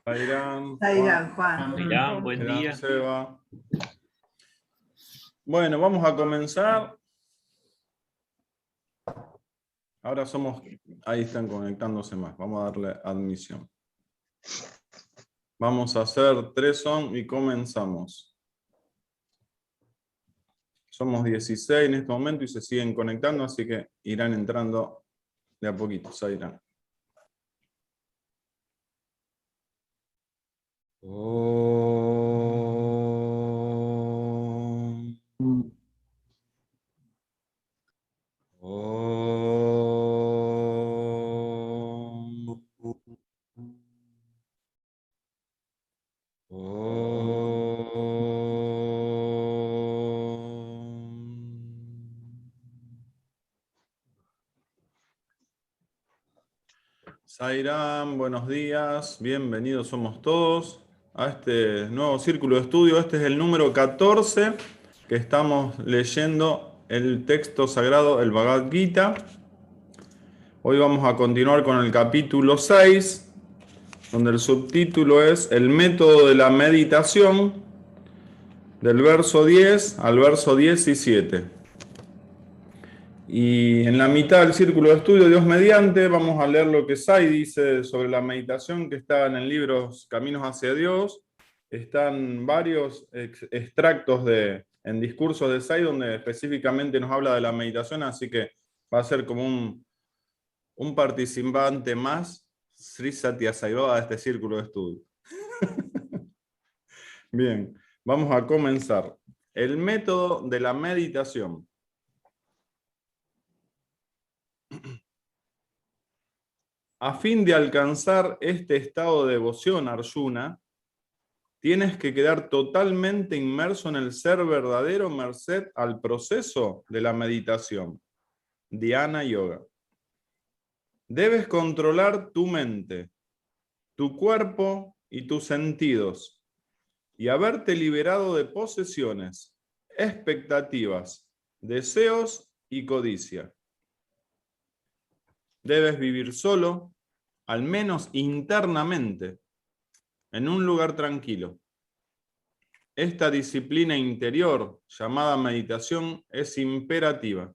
Zairán, Zairán, Juan. Zairán, buen día. Seba. Bueno, vamos a comenzar. Ahora ahí están conectándose más. Vamos a darle admisión. Vamos a hacer 3 son y comenzamos. Somos 16 en este momento y se siguen conectando, así que irán entrando de a poquito, Zairán. Zairán, buenos días, bienvenidos somos todos a este nuevo círculo de estudio. Este es el número 14 que estamos leyendo el texto sagrado, el Bhagavad Gita. Hoy vamos a continuar con el capítulo 6, donde el subtítulo es El método de la meditación, del verso 10 al verso 17. Y en la mitad del círculo de estudio, Dios mediante, vamos a leer lo que Sai dice sobre la meditación, que está en el libro Caminos hacia Dios. Están varios extractos en discursos de Sai donde específicamente nos habla de la meditación, así que va a ser como un participante más, Sri Satya Sai Baba, de este círculo de estudio. Bien, vamos a comenzar. El método de la meditación. A fin de alcanzar este estado de devoción, Arjuna, tienes que quedar totalmente inmerso en el ser verdadero merced al proceso de la meditación, Dhyana Yoga. Debes controlar tu mente, tu cuerpo y tus sentidos, y haberte liberado de posesiones, expectativas, deseos y codicia. Debes vivir solo, al menos internamente, en un lugar tranquilo. Esta disciplina interior, llamada meditación, es imperativa,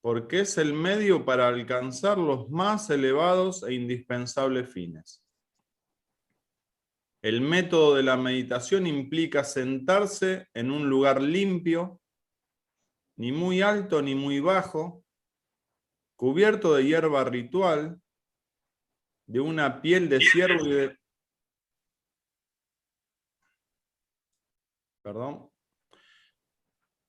porque es el medio para alcanzar los más elevados e indispensables fines. El método de la meditación implica sentarse en un lugar limpio, ni muy alto ni muy bajo, cubierto de hierba ritual, de una piel de ciervo y de... Perdón.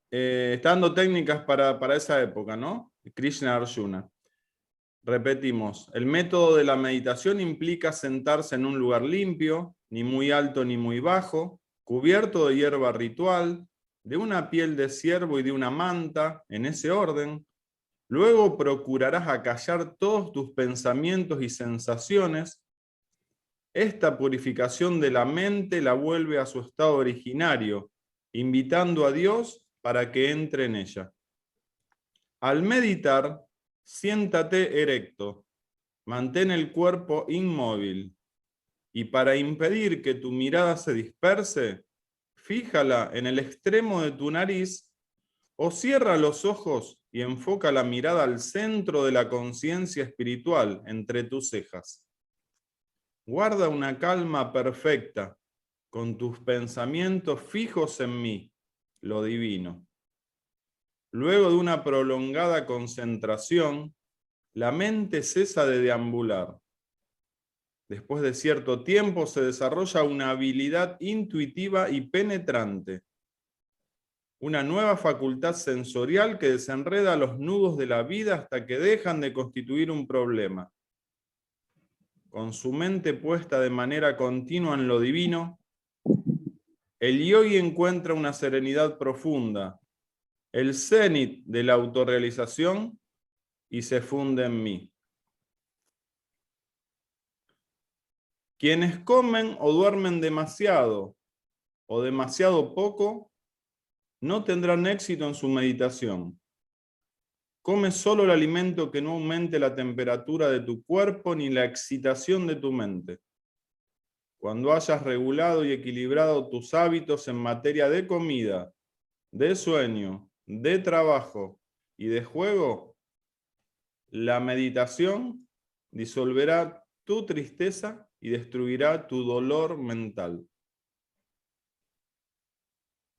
Está dando técnicas para esa época, ¿no? Krishna Arjuna. Repetimos, el método de la meditación implica sentarse en un lugar limpio, ni muy alto ni muy bajo, cubierto de hierba ritual, de una piel de ciervo y de una manta, en ese orden. Luego procurarás acallar todos tus pensamientos y sensaciones. Esta purificación de la mente la vuelve a su estado originario, invitando a Dios para que entre en ella. Al meditar, siéntate erecto, mantén el cuerpo inmóvil, y para impedir que tu mirada se disperse, fíjala en el extremo de tu nariz o cierra los ojos y enfoca la mirada al centro de la conciencia espiritual entre tus cejas. Guarda una calma perfecta, con tus pensamientos fijos en mí, lo divino. Luego de una prolongada concentración, la mente cesa de deambular. Después de cierto tiempo se desarrolla una habilidad intuitiva y penetrante, una nueva facultad sensorial que desenreda los nudos de la vida hasta que dejan de constituir un problema. Con su mente puesta de manera continua en lo divino, el yogi encuentra una serenidad profunda, el cenit de la autorrealización, y se funde en mí. Quienes comen o duermen demasiado o demasiado poco, no tendrán éxito en su meditación. Come solo el alimento que no aumente la temperatura de tu cuerpo ni la excitación de tu mente. cuando hayas regulado y equilibrado tus hábitos en materia de comida, de sueño, de trabajo y de juego, la meditación disolverá tu tristeza y destruirá tu dolor mental.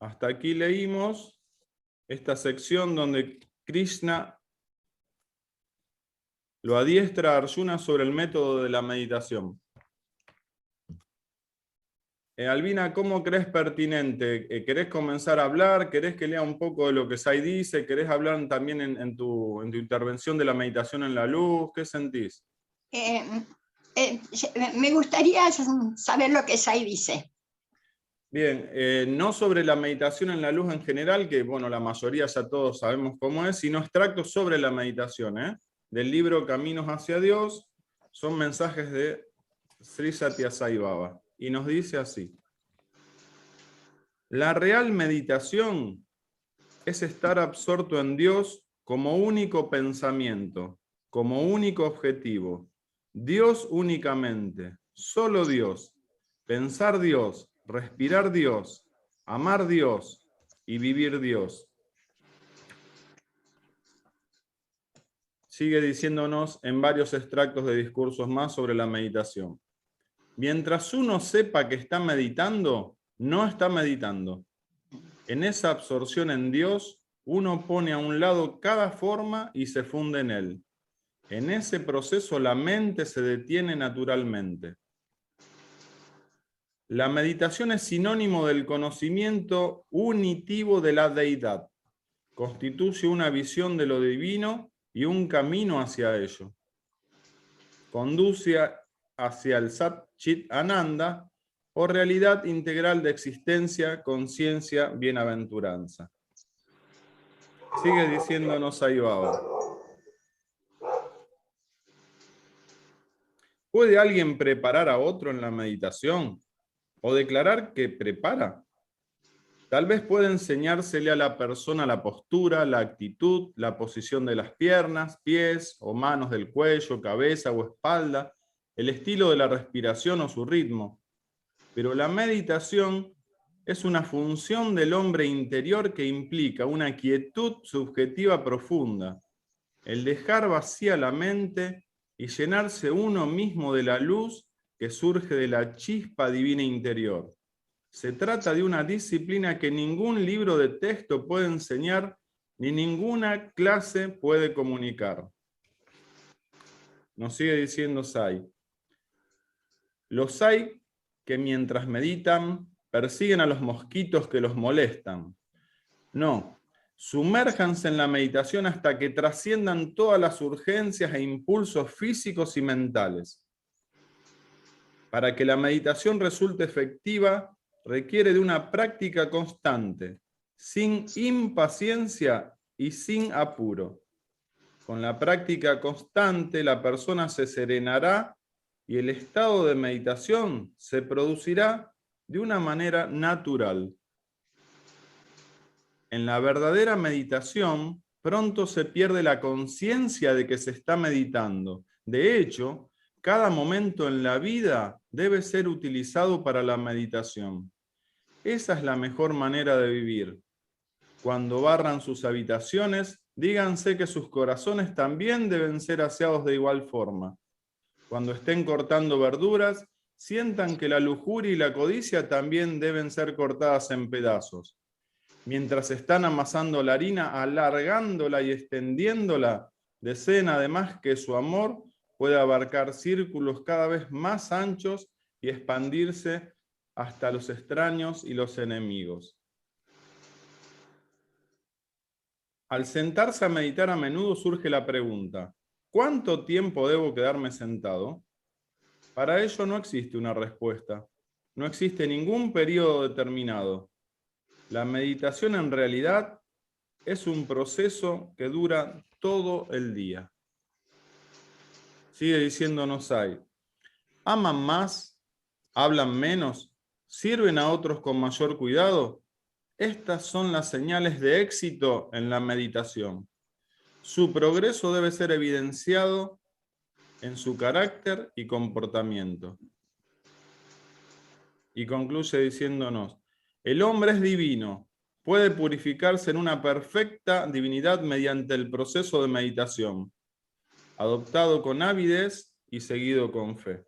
Hasta aquí leímos esta sección donde Krishna lo adiestra a Arjuna sobre el método de la meditación. Albina, ¿cómo crees pertinente? ¿Querés comenzar a hablar? ¿Querés que lea un poco de lo que Sai dice? ¿Querés hablar también en tu intervención de la meditación en la luz? ¿Qué sentís? Me gustaría saber lo que Sai dice. Bien, no sobre la meditación en la luz en general, que bueno, la mayoría ya todos sabemos cómo es, sino extractos sobre la meditación, del libro Caminos hacia Dios. Son mensajes de Sri Satya Sai Baba. Y nos dice así: la real meditación es estar absorto en Dios como único pensamiento, como único objetivo. Dios únicamente, solo Dios, pensar Dios, respirar Dios, amar Dios y vivir Dios. Sigue diciéndonos en varios extractos de discursos más sobre la meditación. Mientras uno sepa que está meditando, no está meditando. En esa absorción en Dios, uno pone a un lado cada forma y se funde en él. En ese proceso la mente se detiene naturalmente. La meditación es sinónimo del conocimiento unitivo de la deidad. Constituye una visión de lo divino y un camino hacia ello. Conduce hacia el Sat Chit Ananda, o realidad integral de existencia, conciencia, bienaventuranza. Sigue diciéndonos Sai Baba. ¿Puede alguien preparar a otro en la meditación? ¿O declarar que prepara? Tal vez puede enseñársele a la persona la postura, la actitud, la posición de las piernas, pies o manos del cuello, cabeza o espalda, el estilo de la respiración o su ritmo. Pero la meditación es una función del hombre interior que implica una quietud subjetiva profunda, el dejar vacía la mente y llenarse uno mismo de la luz que surge de la chispa divina interior. Se trata de una disciplina que ningún libro de texto puede enseñar, ni ninguna clase puede comunicar. Nos sigue diciendo Sai. Los Sai que mientras meditan persiguen a los mosquitos que los molestan. No, sumérjanse en la meditación hasta que trasciendan todas las urgencias e impulsos físicos y mentales. Para que la meditación resulte efectiva, requiere de una práctica constante, sin impaciencia y sin apuro. Con la práctica constante, la persona se serenará y el estado de meditación se producirá de una manera natural. En la verdadera meditación, pronto se pierde la conciencia de que se está meditando. De hecho, cada momento en la vida debe ser utilizado para la meditación. Esa es la mejor manera de vivir. Cuando barran sus habitaciones, díganse que sus corazones también deben ser aseados de igual forma. Cuando estén cortando verduras, sientan que la lujuria y la codicia también deben ser cortadas en pedazos. Mientras están amasando la harina, alargándola y extendiéndola, deseen además que su amor pueda abarcar círculos cada vez más anchos y expandirse hasta los extraños y los enemigos. Al sentarse a meditar a menudo surge la pregunta: ¿cuánto tiempo debo quedarme sentado? Para ello no existe una respuesta. No existe ningún periodo determinado. La meditación en realidad es un proceso que dura todo el día. Sigue diciéndonos Sai. ¿Aman más? ¿Hablan menos? ¿Sirven a otros con mayor cuidado? Estas son las señales de éxito en la meditación. Su progreso debe ser evidenciado en su carácter y comportamiento. Y concluye diciéndonos, el hombre es divino, puede purificarse en una perfecta divinidad mediante el proceso de meditación, adoptado con avidez y seguido con fe.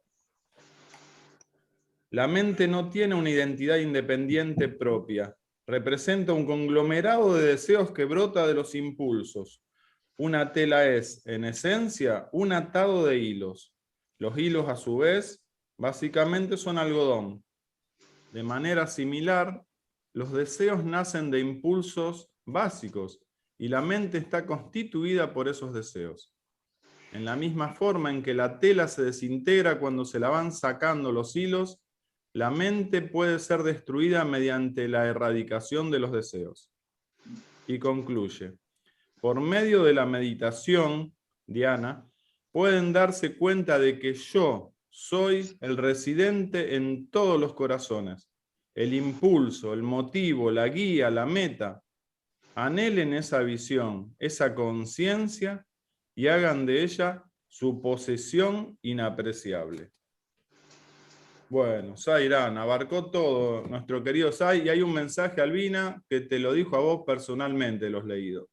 La mente no tiene una identidad independiente propia, representa un conglomerado de deseos que brota de los impulsos. Una tela es, en esencia, un atado de hilos. Los hilos, a su vez, básicamente son algodón. De manera similar, los deseos nacen de impulsos básicos y la mente está constituida por esos deseos. En la misma forma en que la tela se desintegra cuando se la van sacando los hilos, la mente puede ser destruida mediante la erradicación de los deseos. Y concluye, por medio de la meditación, Diana, pueden darse cuenta de que yo soy el residente en todos los corazones, el impulso, el motivo, la guía, la meta. Anhelen esa visión, esa conciencia y hagan de ella su posesión inapreciable. Bueno, Zairán, abarcó todo nuestro querido Zay, y hay un mensaje, Albina, que te lo dijo a vos personalmente, los leídos.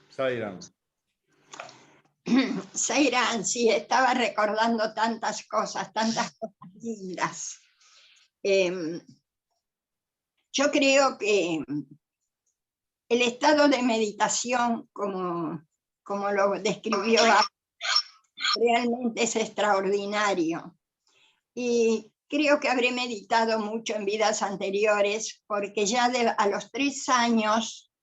Zairán. Zairán, sí, estaba recordando tantas cosas lindas. Yo creo que el estado de meditación, como lo describió, realmente es extraordinario. Y creo que habré meditado mucho en vidas anteriores, porque ya a los 3 años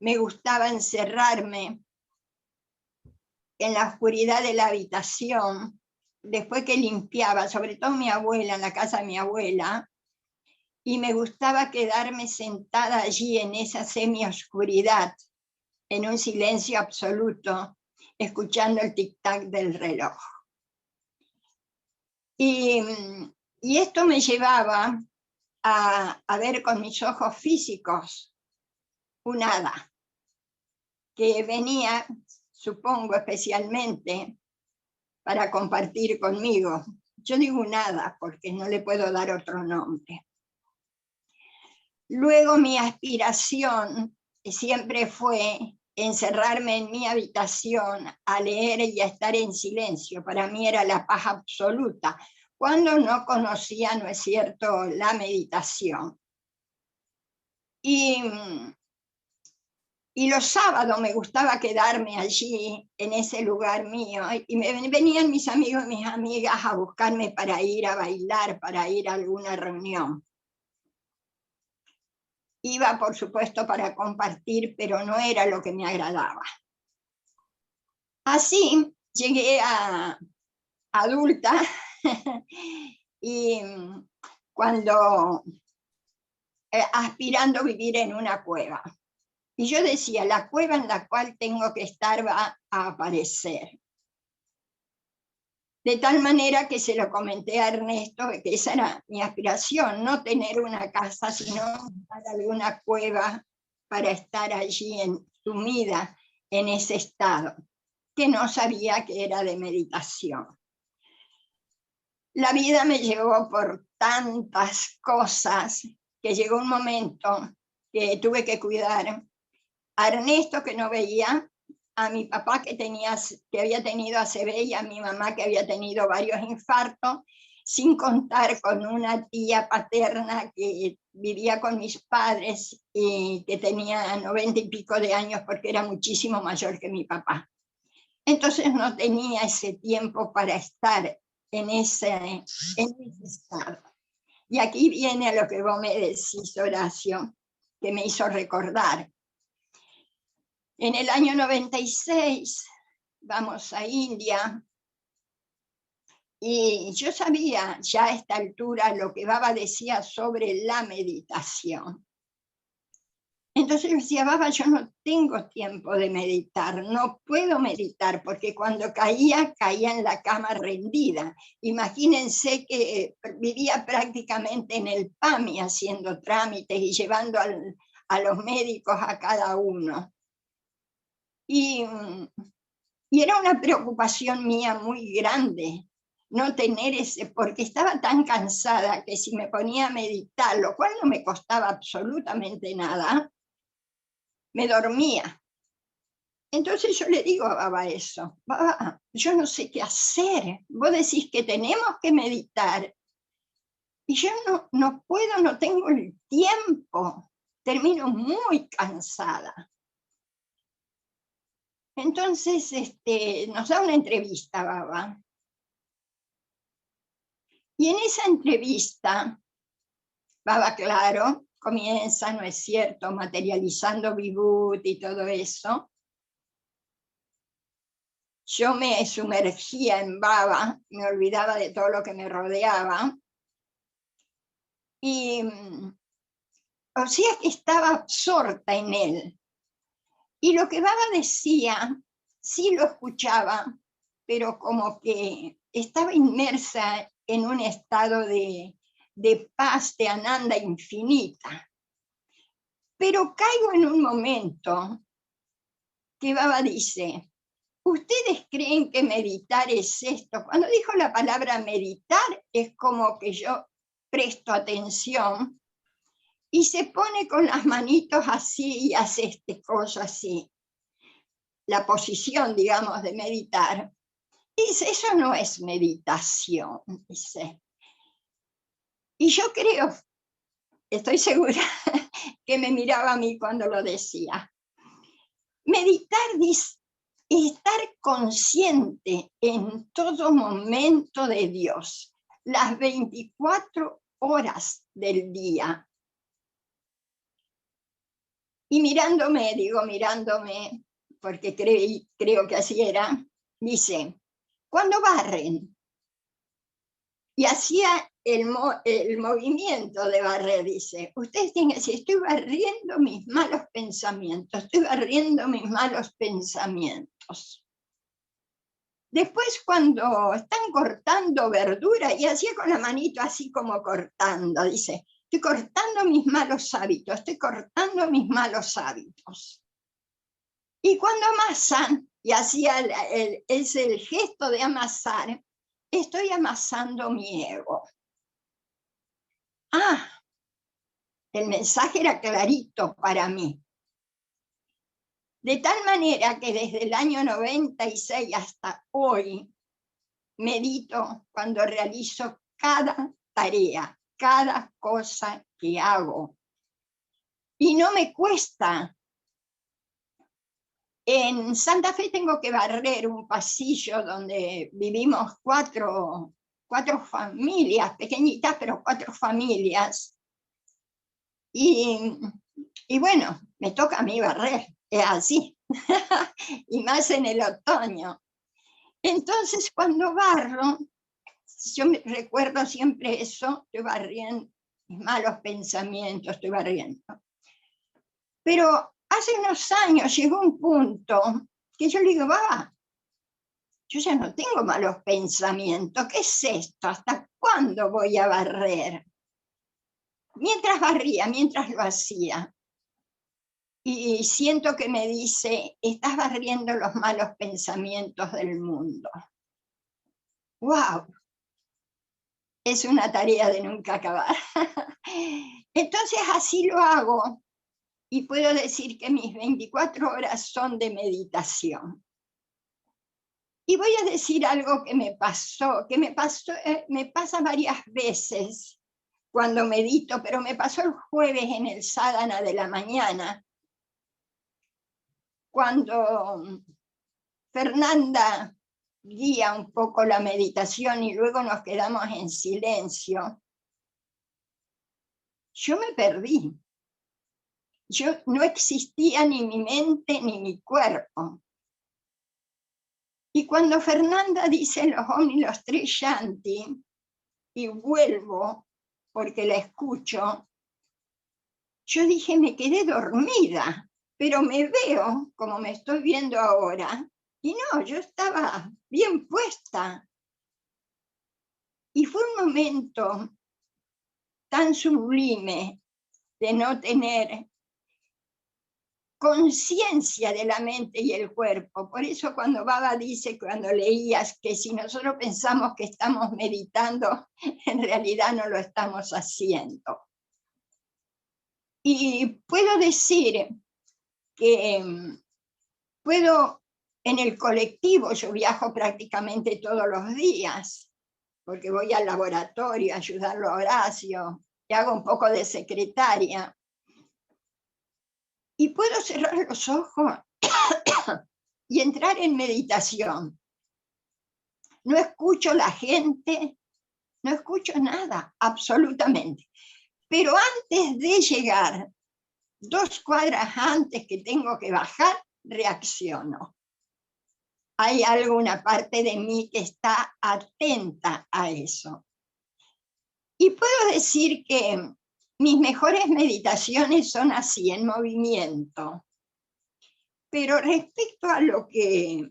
me gustaba encerrarme en la oscuridad de la habitación, después que limpiaba, sobre todo mi abuela, en la casa de mi abuela, y me gustaba quedarme sentada allí en esa semioscuridad, en un silencio absoluto, escuchando el tic-tac del reloj. Y esto me llevaba a ver con mis ojos físicos un hada, que venía, supongo, especialmente para compartir conmigo. Yo digo un hada porque no le puedo dar otro nombre. Luego mi aspiración siempre fue encerrarme en mi habitación a leer y a estar en silencio. Para mí era la paz absoluta, cuando no conocía, ¿no es cierto?, la meditación. Y los sábados me gustaba quedarme allí, en ese lugar mío, y venían mis amigos y mis amigas a buscarme para ir a bailar, para ir a alguna reunión. Iba, por supuesto, para compartir, pero no era lo que me agradaba. Así llegué a adulta y cuando aspirando a vivir en una cueva. Y yo decía, la cueva en la cual tengo que estar va a aparecer. De tal manera que se lo comenté a Ernesto, que esa era mi aspiración, no tener una casa, sino alguna cueva para estar allí sumida en ese estado, que no sabía que era de meditación. La vida me llevó por tantas cosas que llegó un momento que tuve que cuidar a Ernesto, que no veía, a mi papá que había tenido ACV, y a mi mamá que había tenido varios infartos, sin contar con una tía paterna que vivía con mis padres y que tenía 90 y pico de años porque era muchísimo mayor que mi papá. Entonces no tenía ese tiempo para estar en ese estado. Y aquí viene a lo que vos me decís, Horacio, que me hizo recordar. En el año 96 vamos a India y yo sabía ya a esta altura lo que Baba decía sobre la meditación. Entonces yo decía, Baba, yo no tengo tiempo de meditar, no puedo meditar, porque cuando caía en la cama rendida. Imagínense que vivía prácticamente en el PAMI haciendo trámites y llevando a los médicos a cada uno. Y era una preocupación mía muy grande, no tener ese, porque estaba tan cansada que si me ponía a meditar, lo cual no me costaba absolutamente nada, me dormía. Entonces yo le digo a Baba eso: Baba, yo no sé qué hacer, vos decís que tenemos que meditar, y yo no puedo, no tengo el tiempo, termino muy cansada. Entonces nos da una entrevista Baba. Y en esa entrevista, Baba, claro, comienza, ¿no es cierto?, materializando Vibhut y todo eso. Yo me sumergía en Baba, me olvidaba de todo lo que me rodeaba. Y, o sea que estaba absorta en él. Y lo que Baba decía, sí lo escuchaba, pero como que estaba inmersa en un estado de paz, de ananda infinita. Pero caigo en un momento que Baba dice: ¿ustedes creen que meditar es esto? Cuando dijo la palabra meditar, es como que yo presto atención y se pone con las manitos así y hace este coso así. La posición, digamos, de meditar. Dice, eso no es meditación, dice. Y yo creo, estoy segura, que me miraba a mí cuando lo decía. Meditar, dice, estar consciente en todo momento de Dios, las 24 horas del día. Y mirándome, porque creo que así era, dice, cuando barren, y hacía el movimiento de barrer, dice, ustedes tienen que decir, estoy barriendo mis malos pensamientos, estoy barriendo mis malos pensamientos. Después cuando están cortando verdura, y hacía con la manito así como cortando, dice, estoy cortando mis malos hábitos, estoy cortando mis malos hábitos. Y cuando amasan, y hacía es el gesto de amasar, estoy amasando mi ego. El mensaje era clarito para mí. De tal manera que desde el año 96 hasta hoy, medito cuando realizo cada tarea, cada cosa que hago. Y no me cuesta. En Santa Fe tengo que barrer un pasillo donde vivimos cuatro familias, pequeñitas, pero 4 familias. Y bueno, me toca a mí barrer, es así, y más en el otoño. Entonces cuando barro, yo me recuerdo siempre eso, estoy barriendo mis malos pensamientos, estoy barriendo. Pero hace unos años llegó un punto que yo le digo, Baba, yo ya no tengo malos pensamientos, ¿qué es esto? ¿Hasta cuándo voy a barrer? Mientras barría, mientras lo hacía. Y siento que me dice, estás barriendo los malos pensamientos del mundo. ¡Wow! Es una tarea de nunca acabar. Entonces así lo hago y puedo decir que mis 24 horas son de meditación. Y voy a decir algo que me pasa varias veces cuando medito, pero me pasó el jueves en el sadhana de la mañana, cuando Fernanda guía un poco la meditación y luego nos quedamos en silencio. Yo me perdí. Yo no existía ni mi mente ni mi cuerpo. Y cuando Fernanda dice los Om y los Tres Shanti, y vuelvo porque la escucho, yo dije, me quedé dormida, pero me veo como me estoy viendo ahora, y no, yo estaba bien puesta. Y fue un momento tan sublime de no tener conciencia de la mente y el cuerpo. Por eso cuando Baba dice, cuando leías, que si nosotros pensamos que estamos meditando, en realidad no lo estamos haciendo. Y puedo decir que puedo, en el colectivo, yo viajo prácticamente todos los días, porque voy al laboratorio a ayudarlo a Horacio, y hago un poco de secretaria. Y puedo cerrar los ojos y entrar en meditación. No escucho la gente, no escucho nada, absolutamente. Pero antes de llegar, 2 cuadras antes que tengo que bajar, reacciono. Hay alguna parte de mí que está atenta a eso. Y puedo decir que mis mejores meditaciones son así, en movimiento. Pero respecto a lo que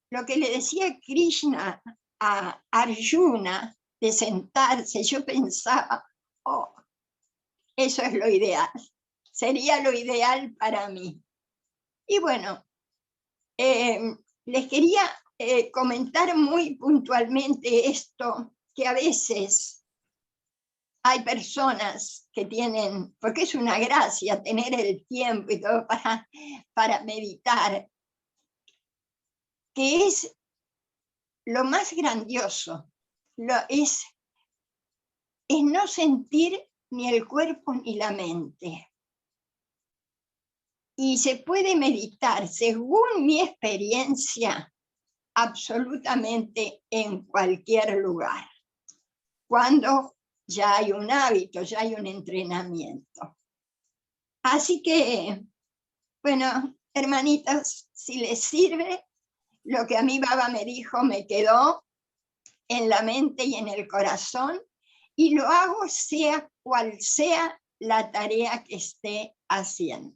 le decía Krishna a Arjuna, de sentarse, yo pensaba, oh, eso es lo ideal, sería lo ideal para mí. Y bueno, les quería comentar muy puntualmente esto, que a veces hay personas que tienen, porque es una gracia tener el tiempo y todo para meditar, que es lo más grandioso, es no sentir ni el cuerpo ni la mente. Y se puede meditar, según mi experiencia, absolutamente en cualquier lugar, cuando ya hay un hábito, ya hay un entrenamiento. Así que, bueno, hermanitas, si les sirve, lo que a mí Baba me dijo me quedó en la mente y en el corazón, y lo hago sea cual sea la tarea que esté haciendo.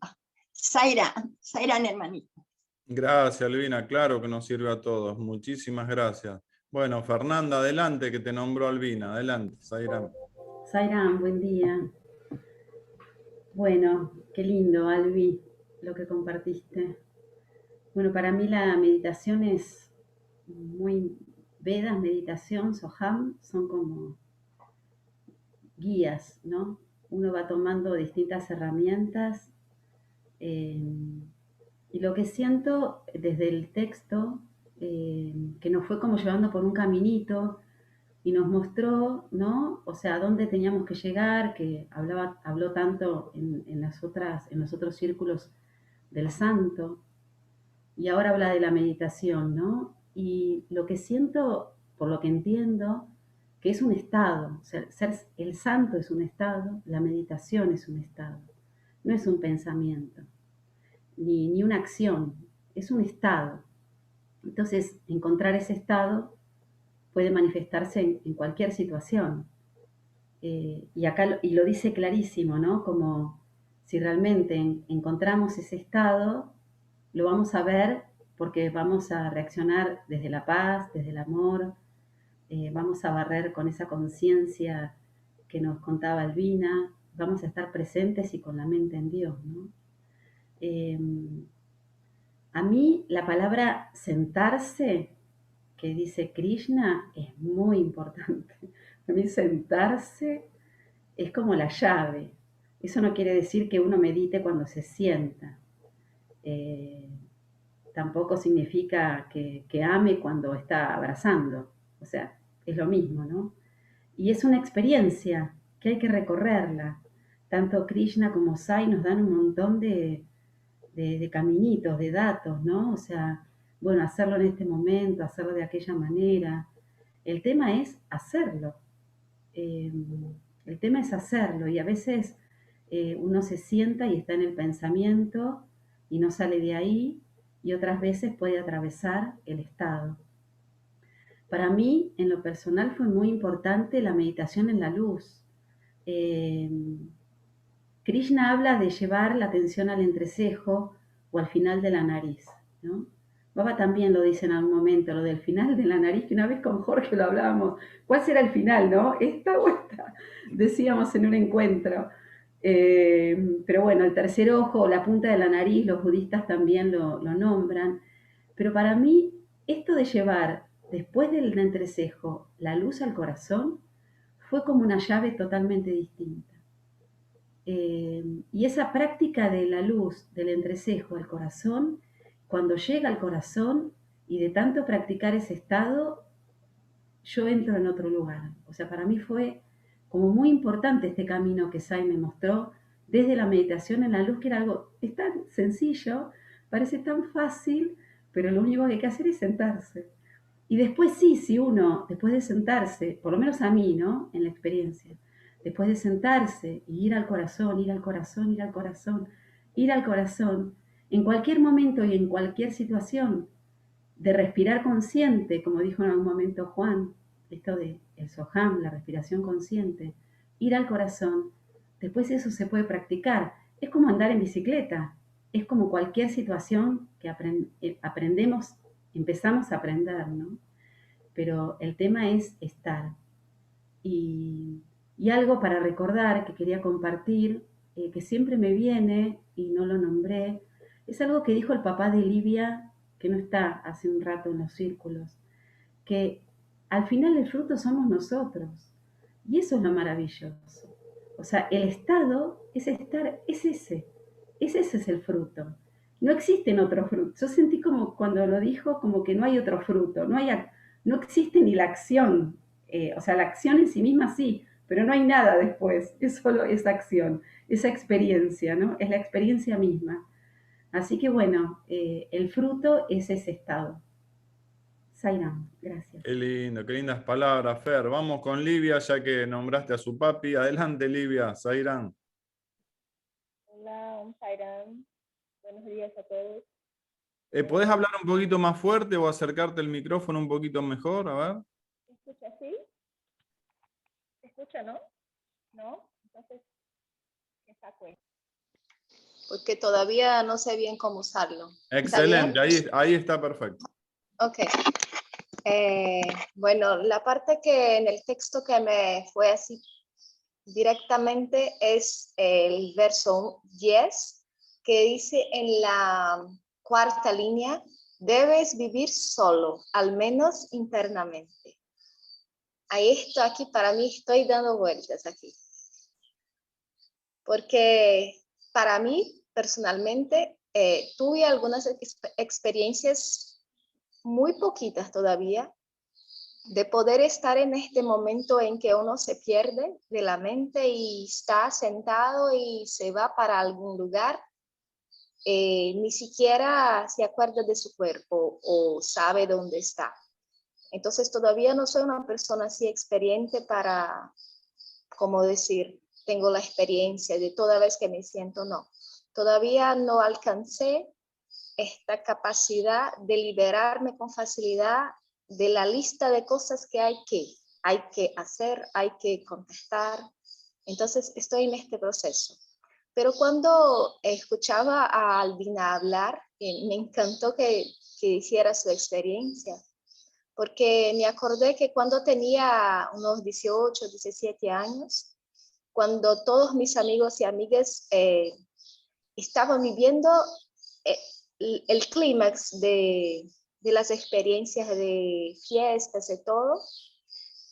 Zairán, hermanito. Gracias, Albina. Claro que nos sirve a todos. Muchísimas gracias. Bueno, Fernanda, adelante, que te nombró Albina. Adelante, Zairán. Zairán, buen día. Bueno, qué lindo, Albi, lo que compartiste. Bueno, para mí la meditación es muy... Vedas, meditación, Soham, son como guías, ¿no? Uno va tomando distintas herramientas y lo que siento desde el texto, que nos fue como llevando por un caminito y nos mostró, ¿no? O sea, a dónde teníamos que llegar, que habló tanto en los otros círculos del santo, y ahora habla de la meditación, ¿no? Y lo que siento, por lo que entiendo, que es un estado, o sea, el santo es un estado, la meditación es un estado, no es un pensamiento, ni una acción, es un estado. Entonces, encontrar ese estado puede manifestarse en cualquier situación. Y acá y lo dice clarísimo, ¿no? Como si realmente encontramos ese estado, lo vamos a ver porque vamos a reaccionar desde la paz, desde el amor, vamos a barrer con esa conciencia que nos contaba Albina, vamos a estar presentes y con la mente en Dios, ¿no? A mí la palabra sentarse, que dice Krishna, es muy importante. A mí sentarse es como la llave. Eso no quiere decir que uno medite cuando se sienta. Tampoco significa que ame cuando está abrazando. O sea, es lo mismo, ¿no? Y es una experiencia que hay que recorrerla. Tanto Krishna como Sai nos dan un montón de caminitos, de datos, ¿no? O sea, bueno, hacerlo en este momento, hacerlo de aquella manera. El tema es hacerlo. El tema es hacerlo y a veces uno se sienta y está en el pensamiento y no sale de ahí y otras veces puede atravesar el estado. Para mí, en lo personal, fue muy importante la meditación en la luz. Krishna habla de llevar la atención al entrecejo o al final de la nariz, ¿no? Baba también lo dice en algún momento, lo del final de la nariz, que una vez con Jorge lo hablábamos. ¿Cuál será el final, no? ¿Esta o esta? Decíamos en un encuentro. Pero bueno, el tercer ojo o la punta de la nariz, los budistas también lo nombran. Pero para mí, esto de llevar después del entrecejo la luz al corazón fue como una llave totalmente distinta. Y esa práctica de la luz del entrecejo al corazón, cuando llega al corazón y de tanto practicar ese estado, yo entro en otro lugar. O sea, para mí fue como muy importante este camino que Sai me mostró desde la meditación en la luz, que era algo, es tan sencillo, parece tan fácil, pero lo único que hay que hacer es sentarse. Y después sí, si uno, después de sentarse, por lo menos a mí, ¿no? En la experiencia, después de sentarse y ir al corazón, ir al corazón, ir al corazón, ir al corazón, en cualquier momento y en cualquier situación, de respirar consciente, como dijo en algún momento Juan, esto de el Soham, la respiración consciente, ir al corazón, después eso se puede practicar. Es como andar en bicicleta, es como cualquier situación que aprendemos, empezamos a aprender, ¿no? Pero el tema es estar. Y algo para recordar que quería compartir, que siempre me viene y no lo nombré, es algo que dijo el papá de Livia, que no está hace un rato en los círculos, que al final el fruto somos nosotros. Y eso es lo maravilloso. O sea, el estado es estar, ese es el fruto. No existen otros frutos. Yo sentí como cuando lo dijo, como que no hay otro fruto, no existe ni la acción. O sea, la acción en sí misma sí, pero no hay nada después, es solo esa acción, esa experiencia, ¿no? Es la experiencia misma. Así que bueno, el fruto es ese estado. Sairam, gracias. Qué lindas palabras, Fer. Vamos con Livia, ya que nombraste a su papi. Adelante, Livia, Zairán. Hola, Sairam. Buenos días a todos. ¿Podés hablar un poquito más fuerte o acercarte el micrófono un poquito mejor? A ver. ¿Se escucha así? ¿Se escucha, no? ¿No? Entonces, ¿qué saco esto? Porque todavía no sé bien cómo usarlo. Excelente, ahí está perfecto. Ok. Bueno, la parte que en el texto que me fue así directamente es el verso 10, que dice en la cuarta línea, debes vivir solo, al menos internamente. Ahí estoy, aquí para mí estoy dando vueltas aquí. Porque para mí, personalmente, tuve algunas experiencias muy poquitas todavía de poder estar en este momento en que uno se pierde de la mente y está sentado y se va para algún lugar, ni siquiera se acuerda de su cuerpo o sabe dónde está. Entonces todavía no soy una persona así experiente para, como decir, tengo la experiencia de toda vez que me siento, no. Todavía no alcancé esta capacidad de liberarme con facilidad de la lista de cosas que hay que hacer, hay que contestar. Entonces estoy en este proceso. Pero cuando escuchaba a Albina hablar, me encantó que hiciera su experiencia, porque me acordé que cuando tenía unos 18, 17 años, cuando todos mis amigos y amigas estaban viviendo el clímax de las experiencias de fiestas y todo,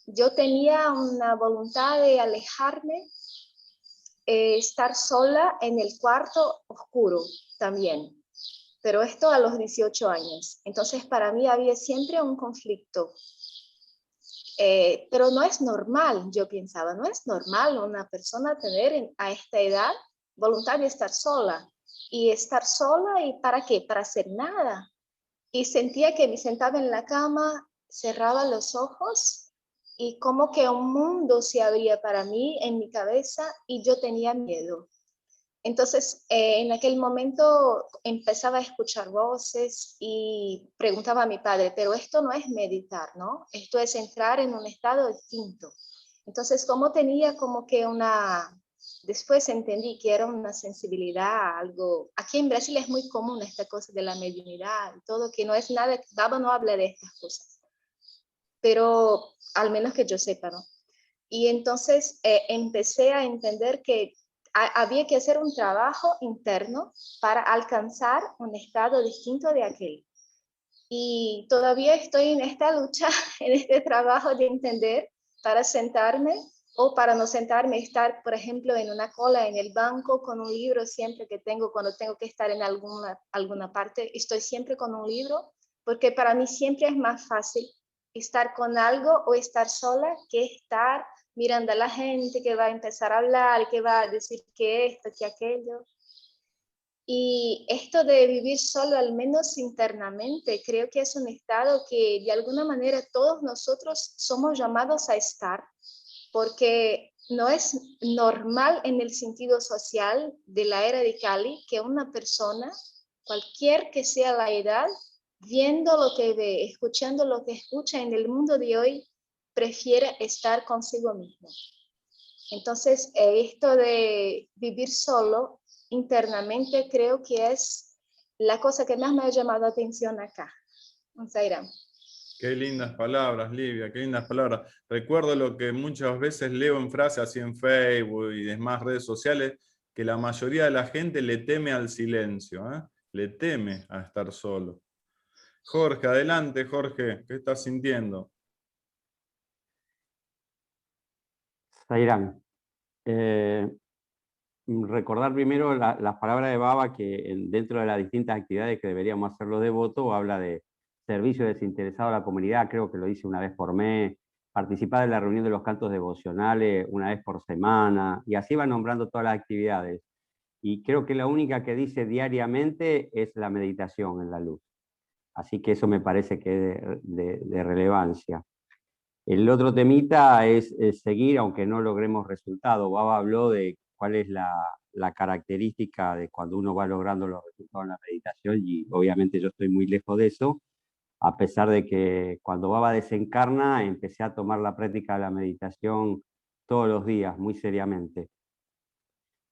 yo tenía una voluntad de alejarme, estar sola en el cuarto oscuro también, pero esto a los 18 años. Entonces para mí había siempre un conflicto. Pero no es normal, yo pensaba, no es normal una persona tener a esta edad voluntad de estar sola. Y estar sola, ¿y para qué? Para hacer nada. Y sentía que me sentaba en la cama, cerraba los ojos y como que un mundo se abría para mí en mi cabeza y yo tenía miedo. Entonces, en aquel momento empezaba a escuchar voces y preguntaba a mi padre, pero esto no es meditar, ¿no? Esto es entrar en un estado distinto. Entonces, como tenía como que después entendí que era una sensibilidad, algo, aquí en Brasil es muy común esta cosa de la mediunidad y todo, que no es nada, Baba no habla de estas cosas, pero al menos que yo sepa, ¿no? Y entonces empecé a entender que había que hacer un trabajo interno para alcanzar un estado distinto de aquel. Y todavía estoy en esta lucha, en este trabajo de entender para sentarme o para no sentarme, estar, por ejemplo, en una cola en el banco con un libro siempre que tengo, cuando tengo que estar en alguna parte, estoy siempre con un libro, porque para mí siempre es más fácil estar con algo o estar sola que estar mirando a la gente que va a empezar a hablar, que va a decir que esto, que aquello. Y esto de vivir solo, al menos internamente, creo que es un estado que de alguna manera todos nosotros somos llamados a estar, porque no es normal en el sentido social de la era de Cali que una persona, cualquier que sea la edad, viendo lo que ve, escuchando lo que escucha en el mundo de hoy, prefiere estar consigo mismo. Entonces, esto de vivir solo internamente creo que es la cosa que más me ha llamado la atención acá, en Zairán. Qué lindas palabras, Livia, qué lindas palabras. Recuerdo lo que muchas veces leo en frases así en Facebook y demás redes sociales, que la mayoría de la gente le teme al silencio, ¿eh? Le teme a estar solo. Jorge, adelante, Jorge, ¿qué estás sintiendo? Zairán, recordar primero las palabras de Baba que dentro de las distintas actividades que deberíamos hacer los devotos, habla de servicio desinteresado a la comunidad, creo que lo dice una vez por mes, participar en la reunión de los cantos devocionales una vez por semana, y así va nombrando todas las actividades. Y creo que la única que dice diariamente es la meditación en la luz. Así que eso me parece que es de relevancia. El otro temita es seguir, aunque no logremos resultados. Baba habló de cuál es la característica de cuando uno va logrando los resultados en la meditación, y obviamente yo estoy muy lejos de eso, a pesar de que cuando Baba desencarna empecé a tomar la práctica de la meditación todos los días, muy seriamente.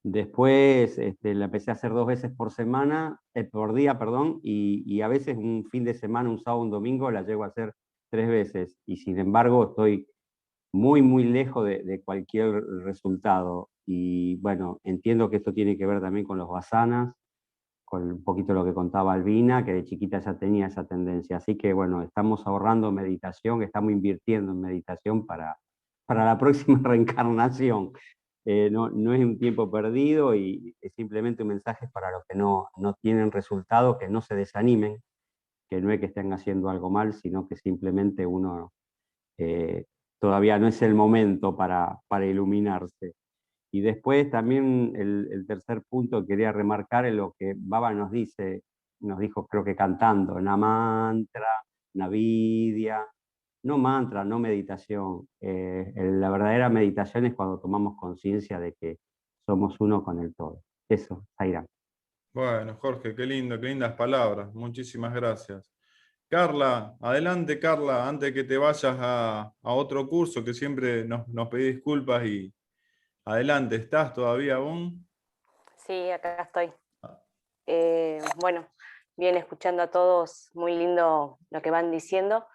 Después la empecé a hacer 2 veces por día, perdón, y a veces un fin de semana, un sábado, un domingo, la llego a hacer 3 veces. Y sin embargo estoy muy, muy lejos de cualquier resultado. Y bueno, entiendo que esto tiene que ver también con los vasanas, con un poquito lo que contaba Albina, que de chiquita ya tenía esa tendencia. Así que bueno, estamos ahorrando meditación, estamos invirtiendo en meditación para la próxima reencarnación. No es un tiempo perdido y es simplemente un mensaje para los que no tienen resultado, que no se desanimen, que no es que estén haciendo algo mal, sino que simplemente uno todavía no es el momento para iluminarse. Y después también el tercer punto que quería remarcar es lo que Baba nos dijo creo que cantando, na mantra, na vidya, no mantra, no meditación. La verdadera meditación es cuando tomamos conciencia de que somos uno con el todo. Eso, Zairán. Bueno, Jorge, qué lindo, qué lindas palabras. Muchísimas gracias. Carla, adelante, Carla, antes que te vayas a otro curso, que siempre nos pedís disculpas, y adelante, ¿estás todavía aún? Sí, acá estoy. Bueno, bien escuchando a todos, muy lindo lo que van diciendo.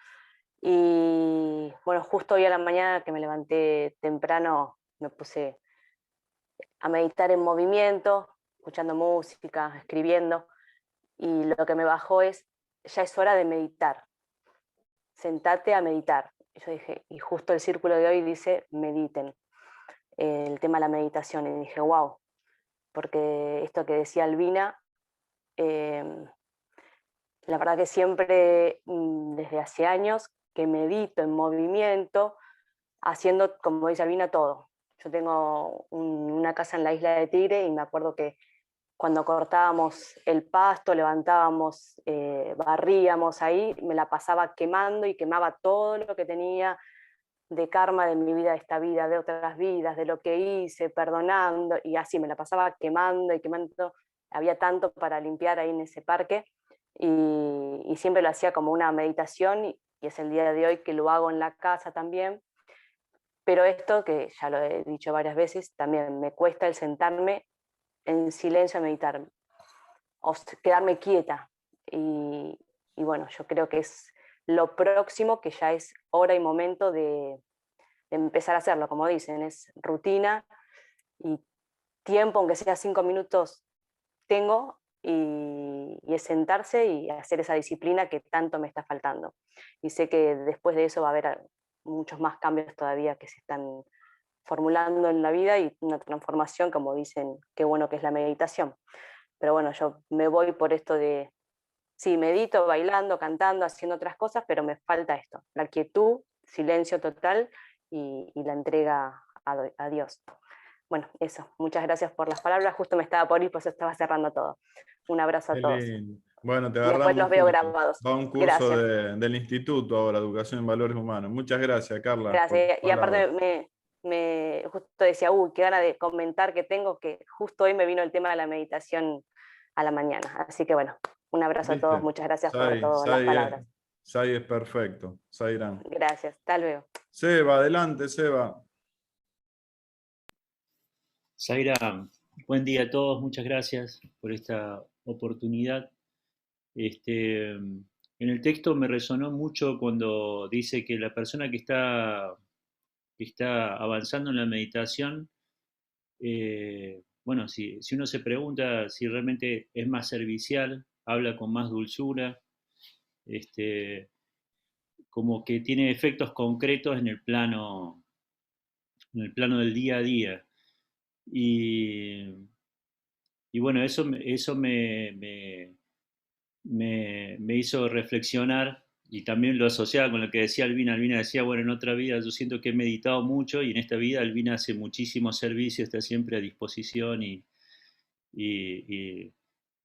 Y bueno, justo hoy a la mañana que me levanté temprano, me puse a meditar en movimiento, escuchando música, escribiendo, y lo que me bajó es, ya es hora de meditar, sentate a meditar. Y yo dije, y justo el círculo de hoy dice, mediten, el tema de la meditación, y dije, wow, porque esto que decía Albina, la verdad que siempre, desde hace años, que medito en movimiento, haciendo, como dice Albina, todo. Yo tengo una casa en la isla de Tigre y me acuerdo que cuando cortábamos el pasto, levantábamos, barríamos ahí, me la pasaba quemando y quemaba todo lo que tenía de karma de mi vida, de esta vida, de otras vidas, de lo que hice, perdonando, y así me la pasaba quemando y quemando. Había tanto para limpiar ahí en ese parque, y siempre lo hacía como una meditación, y es el día de hoy que lo hago en la casa también. Pero esto, que ya lo he dicho varias veces, también me cuesta el sentarme en silencio a meditar, o quedarme quieta. Y bueno, yo creo que es lo próximo, que ya es hora y momento de empezar a hacerlo, como dicen, es rutina, y tiempo, aunque sea 5 minutos, tengo, y es sentarse y hacer esa disciplina que tanto me está faltando. Y sé que después de eso va a haber muchos más cambios todavía que se están formulando en la vida y una transformación, como dicen, qué bueno que es la meditación. Pero bueno, yo me voy por esto de, sí, medito, bailando, cantando, haciendo otras cosas, pero me falta esto, la quietud, silencio total y la entrega a Dios. Bueno, eso, muchas gracias por las palabras, justo me estaba por ir, pues estaba cerrando todo. Un abrazo a Qué todos. lindo. Bueno, te Y después agarramos los veo justo. grabados. Va a un curso Gracias, del instituto ahora, Educación en Valores Humanos. Muchas gracias, Carla, por tus gracias. Y palabras. aparte me justo decía, uy, qué gana de comentar que tengo, que justo hoy me vino el tema de la meditación a la mañana. Así que bueno, un abrazo a todos, ¿Viste? muchas gracias por todas las palabras. Sai es perfecto. Sairán. Gracias, hasta luego. Seba, adelante, Seba. Zaira, buen día a todos, muchas gracias por esta oportunidad. En el texto me resonó mucho cuando dice que la persona que está avanzando en la meditación, bueno, si uno se pregunta si realmente es más servicial, habla con más dulzura, como que tiene efectos concretos en el plano del día a día. Y, y bueno, eso me hizo reflexionar y también lo asociaba con lo que decía Albina. Albina decía, bueno, en otra vida yo siento que he meditado mucho y en esta vida Albina hace muchísimo servicio, está siempre a disposición y, y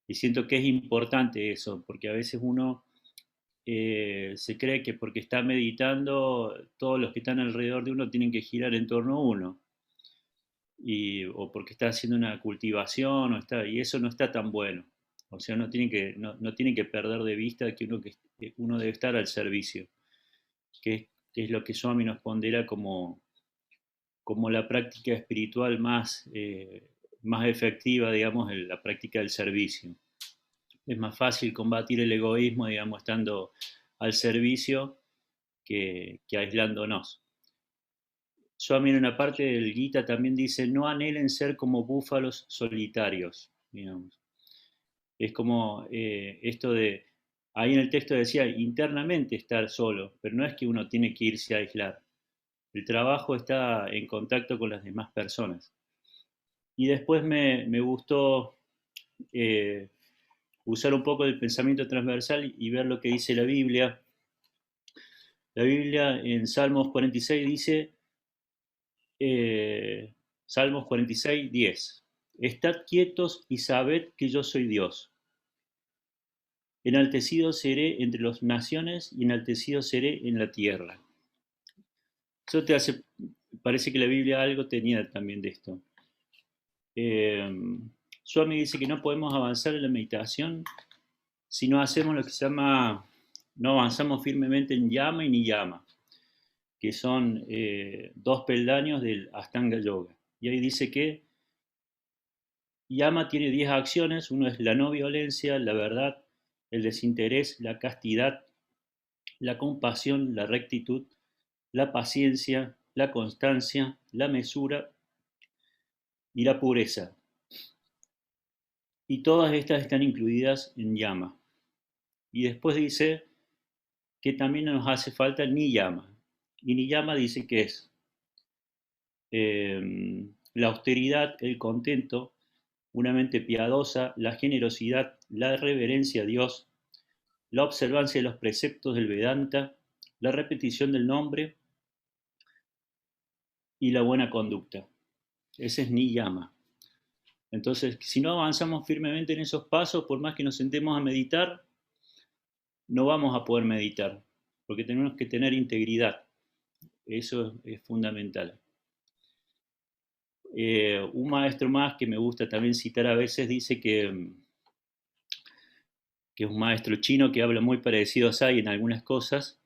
siento que es importante eso, porque a veces uno se cree que porque está meditando todos los que están alrededor de uno tienen que girar en torno a uno. O porque está haciendo una cultivación, y eso no está tan bueno. O sea, no tienen que perder de vista que uno debe estar al servicio, que es lo que Swami nos pondera como la práctica espiritual más efectiva, digamos, en la práctica del servicio. Es más fácil combatir el egoísmo, digamos, estando al servicio que aislándonos. Swami en una parte del Gita también dice, no anhelen ser como búfalos solitarios, digamos. Es como esto de, ahí en el texto decía, internamente estar solo, pero no es que uno tiene que irse a aislar. El trabajo está en contacto con las demás personas. Y después me gustó usar un poco del pensamiento transversal y ver lo que dice la Biblia. La Biblia en Salmos 46 dice, Salmos 46, 10. Estad quietos y sabed que yo soy Dios. Enaltecido seré entre las naciones y enaltecido seré en la tierra. Eso parece que la Biblia algo tenía también de esto. Swami dice que no podemos avanzar en la meditación si no hacemos lo que se llama, no avanzamos firmemente en yama y niyama, que son 2 peldaños del Ashtanga Yoga. Y ahí dice que Yama tiene 10 acciones, uno es la no violencia, la verdad, el desinterés, la castidad, la compasión, la rectitud, la paciencia, la constancia, la mesura y la pureza. Y todas estas están incluidas en Yama. Y después dice que también nos hace falta Niyama. Y Niyama dice que es la austeridad, el contento, una mente piadosa, la generosidad, la reverencia a Dios, la observancia de los preceptos del Vedanta, la repetición del nombre y la buena conducta. Ese es Niyama. Entonces, si no avanzamos firmemente en esos pasos, por más que nos sentemos a meditar, no vamos a poder meditar, porque tenemos que tener integridad. Eso es fundamental. Un maestro más que me gusta también citar a veces dice que es un maestro chino que habla muy parecido a Sai en algunas cosas,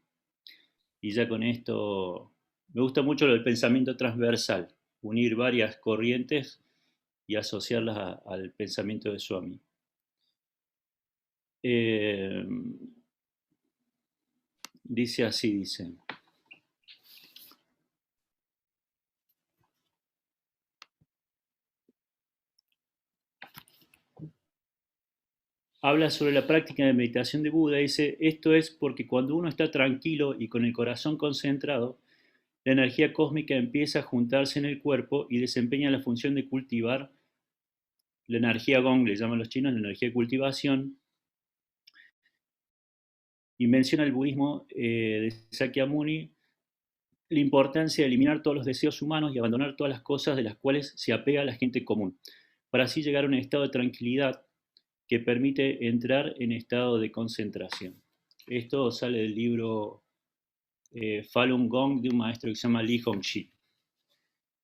y ya con esto me gusta mucho el pensamiento transversal, unir varias corrientes y asociarlas al pensamiento de Swami. Dice así, dice. habla sobre la práctica de meditación de Buda. Dice, esto es porque cuando uno está tranquilo y con el corazón concentrado, la energía cósmica empieza a juntarse en el cuerpo y desempeña la función de cultivar la energía Gong, le llaman los chinos, la energía de cultivación, y menciona el budismo de Sakyamuni la importancia de eliminar todos los deseos humanos y abandonar todas las cosas de las cuales se apega la gente común, para así llegar a un estado de tranquilidad que permite entrar en estado de concentración. Esto sale del libro Falun Gong de un maestro que se llama Li Hongxi.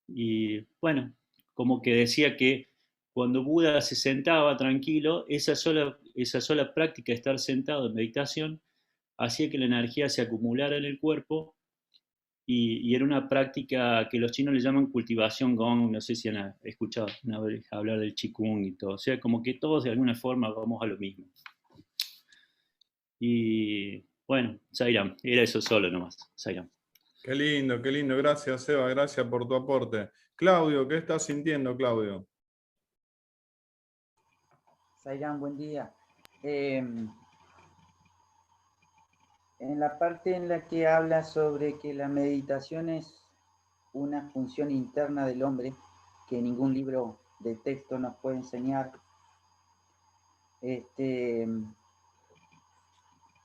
Y bueno, como que decía que cuando Buda se sentaba tranquilo, esa sola práctica de estar sentado en meditación hacía que la energía se acumulara en el cuerpo y era una práctica que los chinos le llaman cultivación Gong. No sé si han escuchado una vez hablar del Qigong y todo. O sea, como que todos de alguna forma vamos a lo mismo. Y bueno, Sairam, era eso solo nomás, Sairam. Qué lindo, gracias Eva, gracias por tu aporte. Claudio, ¿qué estás sintiendo, Claudio? Sairam, buen día. En la parte en la que habla sobre que la meditación es una función interna del hombre, que ningún libro de texto nos puede enseñar,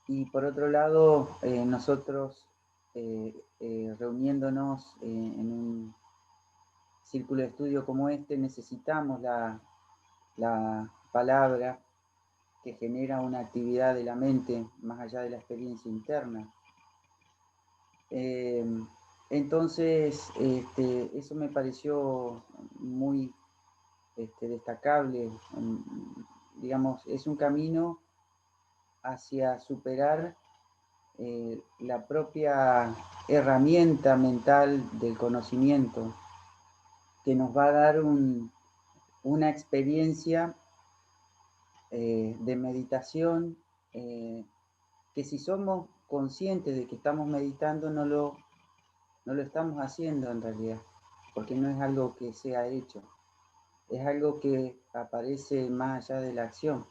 y por otro lado, nosotros reuniéndonos en un círculo de estudio como este, necesitamos la palabra que genera una actividad de la mente más allá de la experiencia interna. Entonces, eso me pareció muy destacable. Digamos, es un camino hacia superar la propia herramienta mental del conocimiento, que nos va a dar una experiencia de meditación que si somos conscientes de que estamos meditando no lo estamos haciendo en realidad, porque no es algo que sea hecho, es algo que aparece más allá de la acción.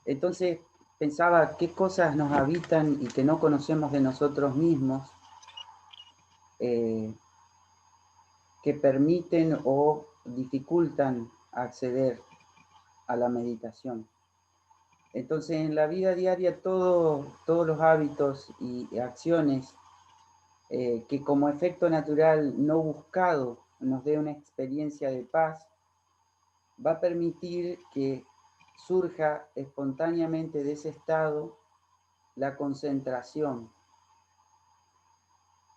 Entonces pensaba qué cosas nos habitan y que no conocemos de nosotros mismos, que permiten o dificultan acceder a la meditación. Entonces en la vida diaria todos los hábitos y acciones que como efecto natural no buscado nos dé una experiencia de paz, va a permitir que surja espontáneamente de ese estado la concentración.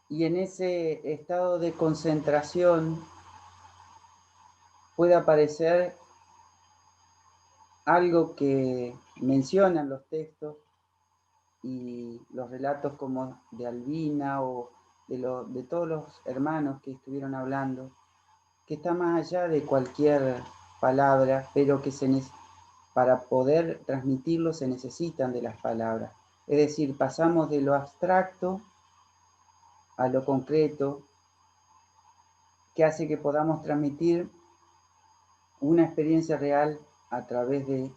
Y en ese estado de concentración puede aparecer algo que mencionan los textos y los relatos como de Albina o de todos los hermanos que estuvieron hablando, que está más allá de cualquier palabra, pero que para poder transmitirlo se necesitan de las palabras. Es decir, pasamos de lo abstracto a lo concreto, que hace que podamos transmitir una experiencia real a través de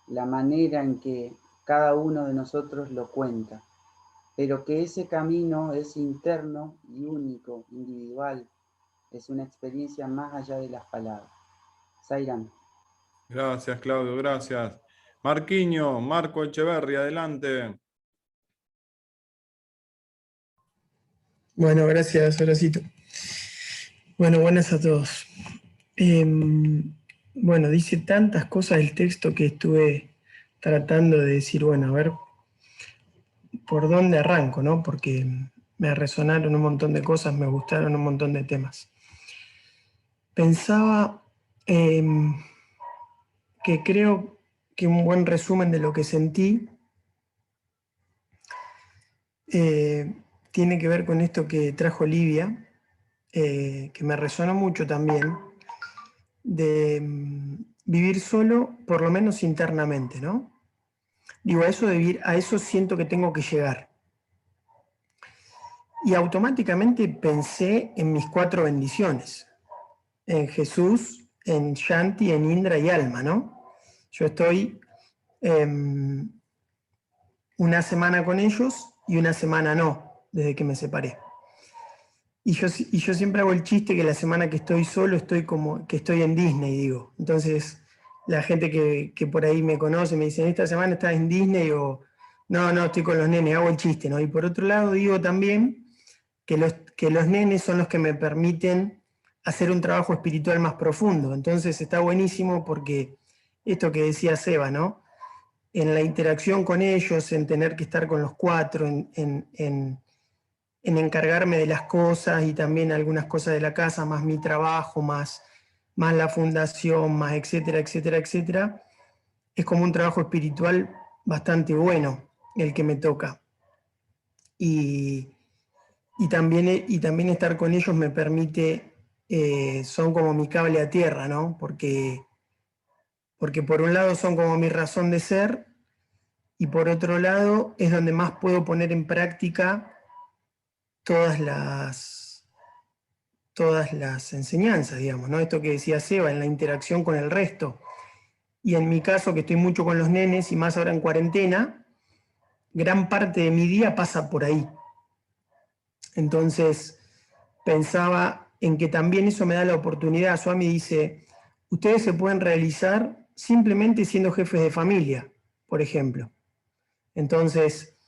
la manera en que cada uno de nosotros lo cuenta, pero que ese camino es interno y único, individual, es una experiencia más allá de las palabras. Sairam. Gracias, Claudio, gracias. Marquiño, Marco Echeverri, adelante. Bueno, gracias, Horacito. Bueno, buenas a todos. Bueno, dice tantas cosas el texto que estuve tratando de decir, bueno, a ver, ¿por dónde arranco, no? Porque me resonaron un montón de cosas, me gustaron un montón de temas. Pensaba que creo que un buen resumen de lo que sentí tiene que ver con esto que trajo Livia, que me resonó mucho también, de vivir solo, por lo menos internamente, ¿no? Digo, a eso siento que tengo que llegar. Y automáticamente pensé en mis 4 bendiciones, en Jesús, en Shanti, en Indra y Alma, ¿no? Yo estoy una semana con ellos y una semana no, desde que me separé. Y yo siempre hago el chiste que la semana que estoy solo estoy como que estoy en Disney, digo. Entonces, la gente que por ahí me conoce me dice, esta semana estás en Disney, o no, estoy con los nenes, hago el chiste, ¿no? Y por otro lado digo también que los nenes son los que me permiten hacer un trabajo espiritual más profundo. Entonces está buenísimo porque esto que decía Seba, ¿no? En la interacción con ellos, en tener que estar con los cuatro, en encargarme de las cosas y también algunas cosas de la casa, más mi trabajo, más la fundación, más etcétera, etcétera, etcétera, es como un trabajo espiritual bastante bueno el que me toca. Y también estar con ellos me permite, son como mi cable a tierra, ¿no? Porque por un lado son como mi razón de ser, y por otro lado es donde más puedo poner en práctica todas las enseñanzas, digamos, ¿no? Esto que decía Seba, en la interacción con el resto. Y en mi caso, que estoy mucho con los nenes, y más ahora en cuarentena, gran parte de mi día pasa por ahí. Entonces, pensaba en que también eso me da la oportunidad. Swami dice, ustedes se pueden realizar simplemente siendo jefes de familia, por ejemplo. Entonces,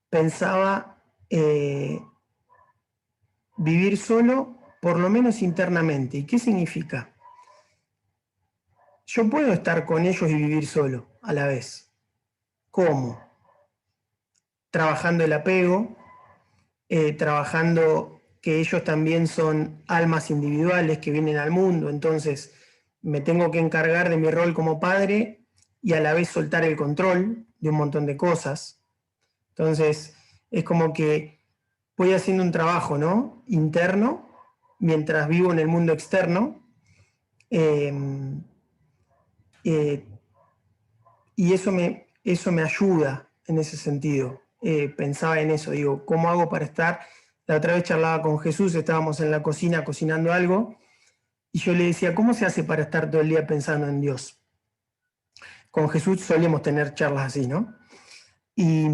pensaba vivir solo, por lo menos internamente. ¿Y qué significa? Yo puedo estar con ellos y vivir solo a la vez. ¿Cómo? Trabajando el apego, trabajando que ellos también son almas individuales que vienen al mundo, entonces me tengo que encargar de mi rol como padre y a la vez soltar el control de un montón de cosas. Entonces es como que voy haciendo un trabajo, ¿no? Interno, mientras vivo en el mundo externo, y eso me ayuda en ese sentido. Pensaba en eso, digo, ¿cómo hago para estar? La otra vez charlaba con Jesús, estábamos en la cocina cocinando algo, y yo le decía, ¿cómo se hace para estar todo el día pensando en Dios? Con Jesús solemos tener charlas así, ¿no? Y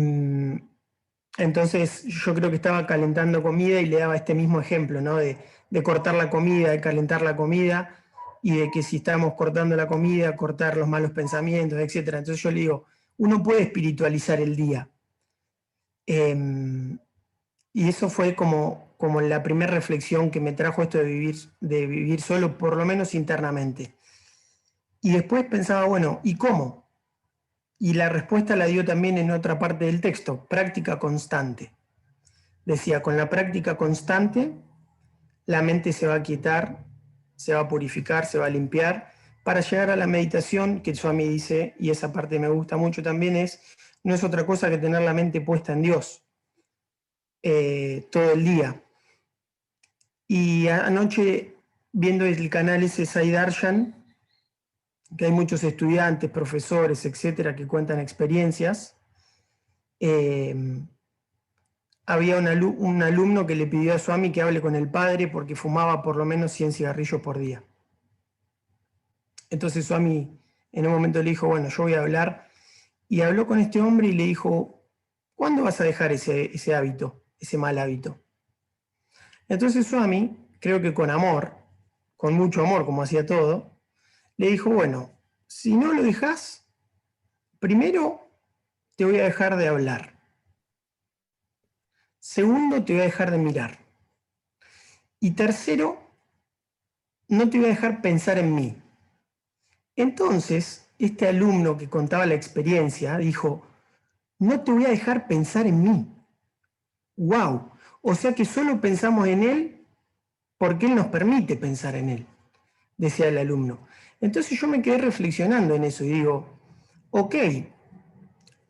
entonces yo creo que estaba calentando comida y le daba este mismo ejemplo, ¿no? De cortar la comida, de calentar la comida, y de que si estamos cortando la comida, cortar los malos pensamientos, etc. Entonces yo le digo, uno puede espiritualizar el día. Y eso fue como la primera reflexión que me trajo esto de vivir solo, por lo menos internamente. Y después pensaba, bueno, ¿y cómo? Y la respuesta la dio también en otra parte del texto, práctica constante. Decía, con la práctica constante, la mente se va a quietar, se va a purificar, se va a limpiar, para llegar a la meditación, que Swami dice, y esa parte me gusta mucho también, no es otra cosa que tener la mente puesta en Dios todo el día. Y anoche, viendo el canal ese Sai Darshan, que hay muchos estudiantes, profesores, etcétera, que cuentan experiencias, había un alumno que le pidió a Swami que hable con el padre porque fumaba por lo menos 100 cigarrillos por día. Entonces Swami en un momento le dijo, bueno, yo voy a hablar, y habló con este hombre y le dijo, ¿cuándo vas a dejar ese hábito, ese mal hábito? Entonces Swami, creo que con amor, con mucho amor, como hacía todo, le dijo, bueno, si no lo dejas, primero te voy a dejar de hablar. Segundo, te voy a dejar de mirar. Y tercero, no te voy a dejar pensar en mí. Entonces, este alumno que contaba la experiencia dijo, no te voy a dejar pensar en mí. ¡Wow! O sea que solo pensamos en él porque él nos permite pensar en él, decía el alumno. Entonces yo me quedé reflexionando en eso y digo, ok,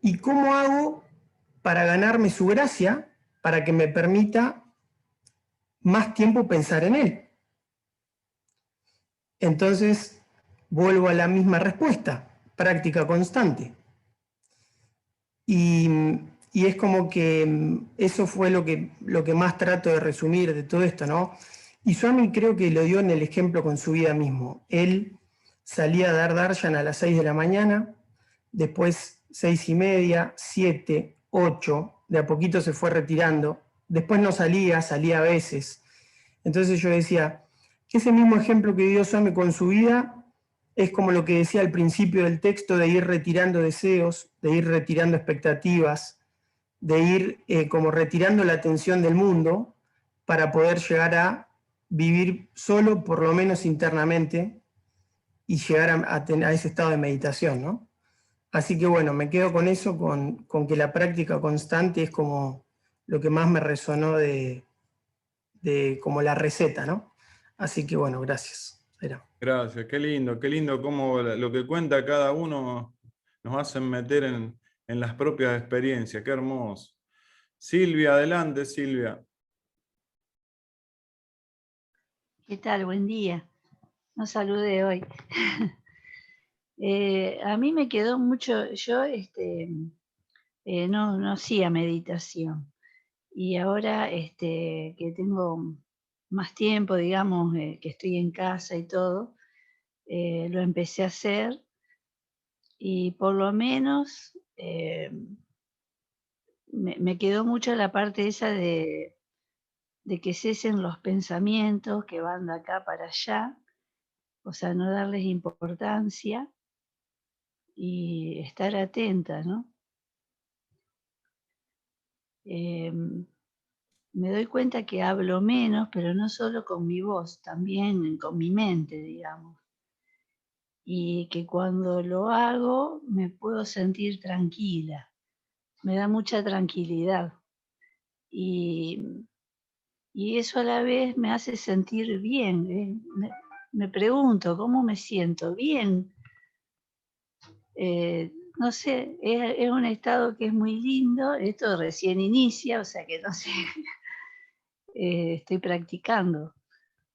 ¿y cómo hago para ganarme su gracia para que me permita más tiempo pensar en él? Entonces vuelvo a la misma respuesta, práctica constante. Y es como que eso fue lo que más trato de resumir de todo esto, ¿no? Y Swami creo que lo dio en el ejemplo con su vida mismo. Él salía a dar darshan a las 6 de la mañana, después 6:30, 7, 8, de a poquito se fue retirando, después no salía, salía a veces. Entonces yo decía, ese mismo ejemplo que dio Swami con su vida es como lo que decía al principio del texto, de ir retirando deseos, de ir retirando expectativas, de ir como retirando la atención del mundo para poder llegar a vivir solo, por lo menos internamente, y llegar a ese estado de meditación, ¿no? Así que bueno, me quedo con eso, con que la práctica constante es como lo que más me resonó de como la receta, ¿no? Así que bueno, gracias. Era. Gracias, qué lindo cómo lo que cuenta cada uno nos hacen meter en las propias experiencias, qué hermoso. Silvia, adelante, Silvia. ¿Qué tal? Buen día. No saludé hoy. A mí me quedó mucho, yo no hacía meditación y ahora que tengo más tiempo, digamos, que estoy en casa y todo, lo empecé a hacer y por lo menos me quedó mucho la parte esa de que cesen los pensamientos que van de acá para allá, o sea, no darles importancia y estar atenta, ¿no? Me doy cuenta que hablo menos, pero no solo con mi voz, también con mi mente, digamos. Y que cuando lo hago me puedo sentir tranquila, me da mucha tranquilidad. Y eso a la vez me hace sentir bien. Me pregunto, ¿cómo me siento? Bien. No sé, es un estado que es muy lindo, esto recién inicia, o sea que no sé, estoy practicando,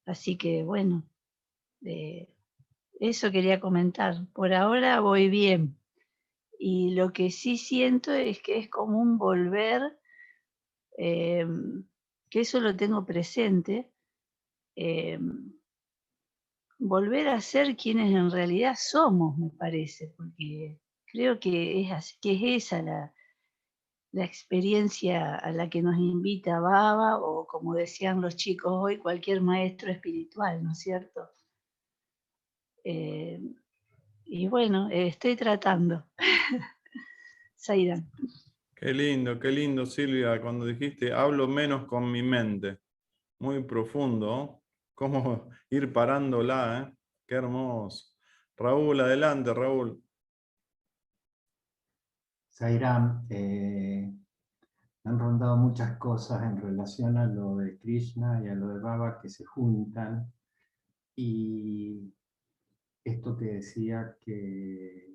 así que bueno, eso quería comentar. Por ahora voy bien, y lo que sí siento es que es como un volver, que eso lo tengo presente, volver a ser quienes en realidad somos, me parece, porque creo que es esa la experiencia a la que nos invita Baba, o como decían los chicos hoy, cualquier maestro espiritual, ¿no es cierto? Y bueno, estoy tratando. Saidan. Qué lindo, Silvia, cuando dijiste, hablo menos con mi mente. Muy profundo, ¿no? Cómo ir parándola, ¿eh? Qué hermoso. Raúl, adelante, Raúl. Sairam, me han rondado muchas cosas en relación a lo de Krishna y a lo de Baba que se juntan. Y esto que decía que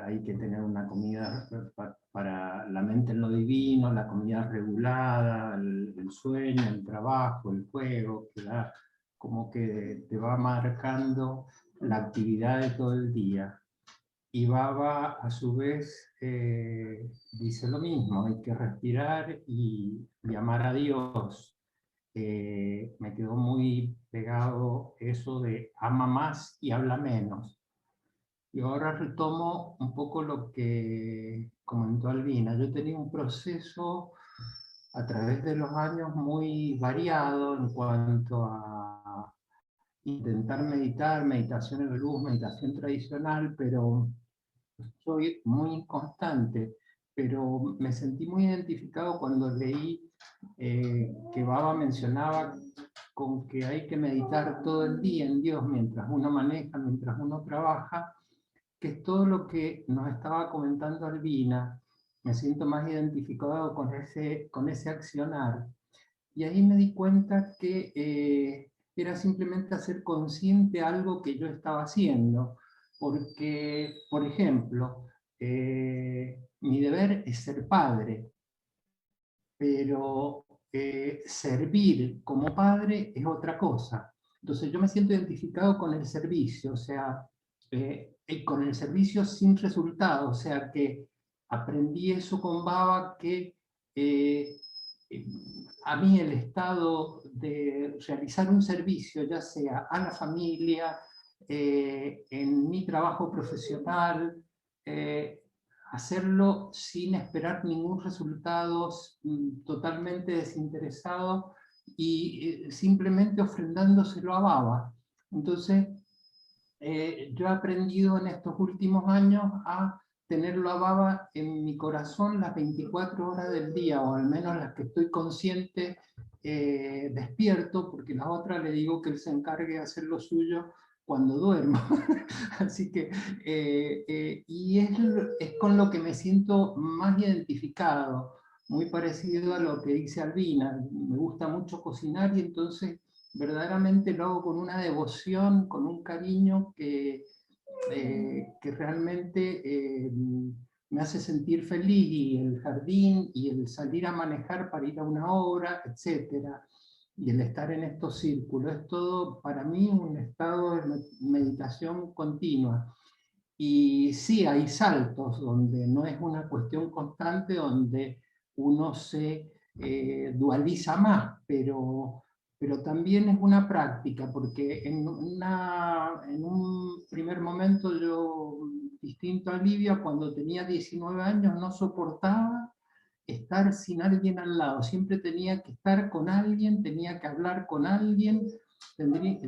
hay que tener una comida para la mente en lo divino, la comida regulada, el sueño, el trabajo, el juego, que da, como que te va marcando la actividad de todo el día. Y Baba, a su vez, dice lo mismo, hay que respirar y amar a Dios. Me quedó muy pegado eso de ama más y habla menos. Y ahora retomo un poco lo que comentó Albina. Yo tenía un proceso a través de los años muy variado en cuanto a intentar meditar, meditación en luz, meditación tradicional, pero soy muy inconstante, pero me sentí muy identificado cuando leí que Baba mencionaba con que hay que meditar todo el día en Dios mientras uno maneja, mientras uno trabaja, que es todo lo que nos estaba comentando Albina. Me siento más identificado con ese accionar. Y ahí me di cuenta que era simplemente hacer consciente algo que yo estaba haciendo. Porque, por ejemplo, mi deber es ser padre, pero servir como padre es otra cosa. Entonces yo me siento identificado con el servicio, o sea, con el servicio sin resultado, o sea que aprendí eso con Baba, que a mí el estado de realizar un servicio, ya sea a la familia, en mi trabajo profesional, hacerlo sin esperar ningún resultado, totalmente desinteresado y simplemente ofrendándoselo a Baba. Entonces, yo he aprendido en estos últimos años a tenerlo a Baba en mi corazón las 24 horas del día, o al menos las que estoy consciente, despierto, porque las otras le digo que él se encargue de hacer lo suyo cuando duermo. Así que, y es con lo que me siento más identificado, muy parecido a lo que dice Albina. Me gusta mucho cocinar y entonces verdaderamente lo hago con una devoción, con un cariño que realmente me hace sentir feliz, y el jardín, y el salir a manejar para ir a una obra, etcétera, y el estar en estos círculos, es todo para mí un estado de meditación continua. Y sí, hay saltos donde no es una cuestión constante, donde uno se dualiza más, pero también es una práctica, porque en un primer momento yo, distinto a Livia, cuando tenía 19 años no soportaba estar sin alguien al lado, siempre tenía que estar con alguien, tenía que hablar con alguien,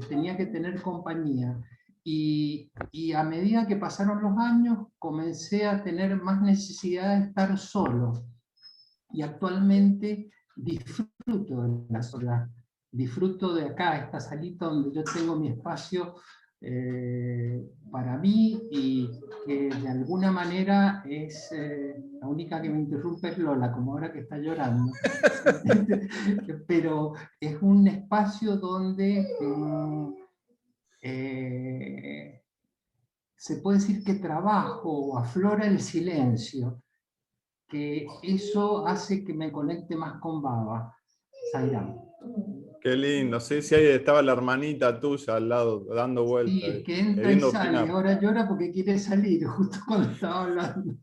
tenía que tener compañía. Y a medida que pasaron los años, comencé a tener más necesidad de estar solo. Y actualmente disfruto de la soledad. Disfruto de acá, esta salita donde yo tengo mi espacio para mí, y que de alguna manera es la única que me interrumpe es Lola, como ahora que está llorando. Pero es un espacio donde se puede decir que trabajo o aflora el silencio, que eso hace que me conecte más con Baba. Sairán. Qué lindo, sí, sí, ahí estaba la hermanita tuya al lado, dando vueltas. Sí, es que entra y sale, ahora llora porque quiere salir, justo cuando estaba hablando.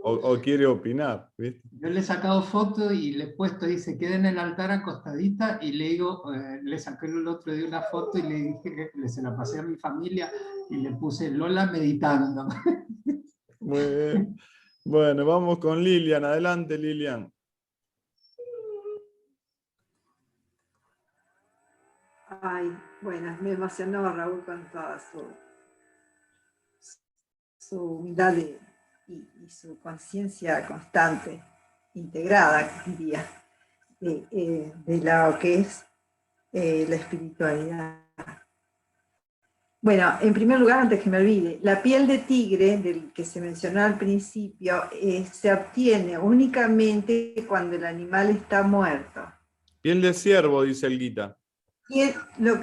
O quiere opinar, ¿viste? Yo le he sacado fotos y le he puesto, dice, queda en el altar acostadita, y le digo, le saqué el otro día una foto y le dije, se la pasé a mi familia y le puse Lola meditando. Muy bien. Bueno, vamos con Lilian. Adelante, Lilian. Ay, bueno, me emocionó Raúl con toda su humildad y su conciencia constante, integrada, diría, de lo que es la espiritualidad. Bueno, en primer lugar, antes que me olvide, la piel de tigre, del que se mencionó al principio, se obtiene únicamente cuando el animal está muerto. Piel de ciervo, dice el Gita.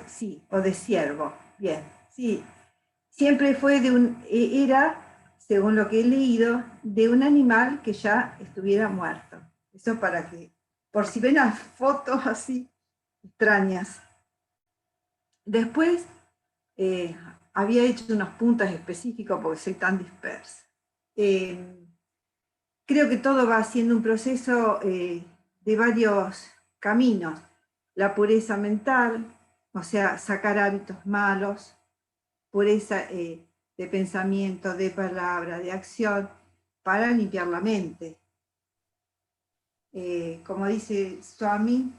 Sí, o de ciervo, bien, sí. Siempre fue era, según lo que he leído, de un animal que ya estuviera muerto. Eso para que, por si ven las fotos así extrañas. Después, había hecho unos puntos específicos porque soy tan dispersa. Creo que todo va siendo un proceso de varios caminos. La pureza mental, o sea, sacar hábitos malos, pureza de pensamiento, de palabra, de acción, para limpiar la mente. Como dice Swami,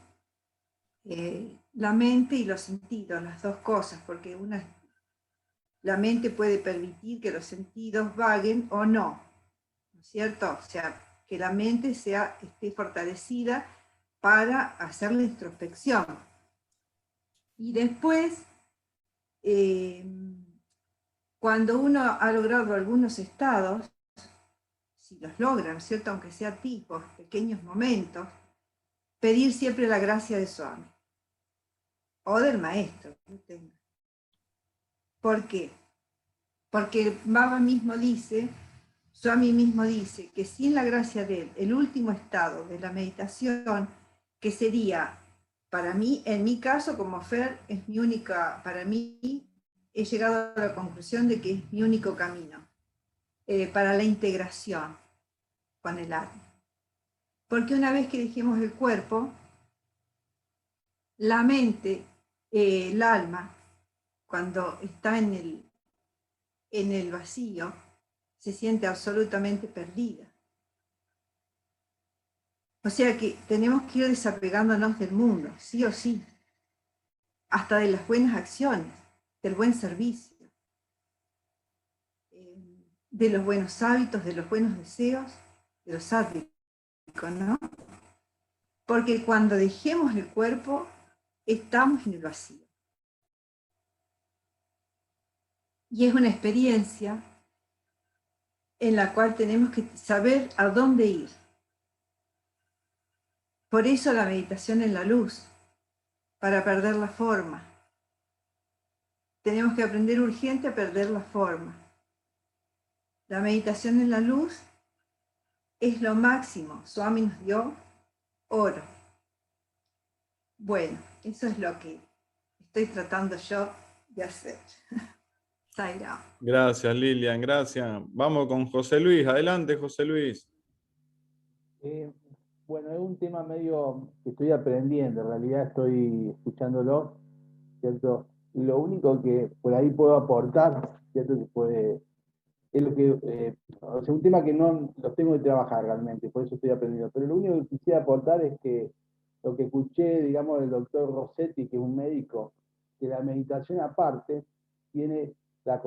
la mente y los sentidos, las dos cosas, porque la mente puede permitir que los sentidos vaguen o no, ¿no es cierto? O sea, que la mente esté fortalecida para hacer la introspección. Y después, cuando uno ha logrado algunos estados, si los logra, ¿no es cierto? Aunque sea tipos, pequeños momentos, pedir siempre la gracia de Swami o del maestro que tenga. ¿Por qué? Porque Baba mismo dice, Swami mismo dice, que sin la gracia de él, el último estado de la meditación, que sería, para mí, en mi caso, como Fer, es mi única, para mí, he llegado a la conclusión de que es mi único camino para la integración con el alma. Porque una vez que dejemos el cuerpo, la mente, el alma, cuando está en el vacío, se siente absolutamente perdida. O sea que tenemos que ir desapegándonos del mundo, sí o sí, hasta de las buenas acciones, del buen servicio, de los buenos hábitos, de los buenos deseos, de los sádicos, ¿no? Porque cuando dejemos el cuerpo, estamos en el vacío. Y es una experiencia en la cual tenemos que saber a dónde ir. Por eso la meditación en la luz, para perder la forma. Tenemos que aprender urgente a perder la forma. La meditación en la luz es lo máximo. Swami nos dio oro. Bueno, eso es lo que estoy tratando yo de hacer. Zaira. Gracias, Lilian, gracias. Vamos con José Luis. Adelante, José Luis. Bueno, es un tema medio que estoy aprendiendo, en realidad estoy escuchándolo, ¿cierto? Lo único que por ahí puedo aportar, ¿cierto? Es lo que, o sea, un tema que no lo tengo que trabajar realmente, por eso estoy aprendiendo, pero lo único que quisiera aportar es que lo que escuché, digamos, del doctor Rossetti, que es un médico, que la meditación aparte tiene la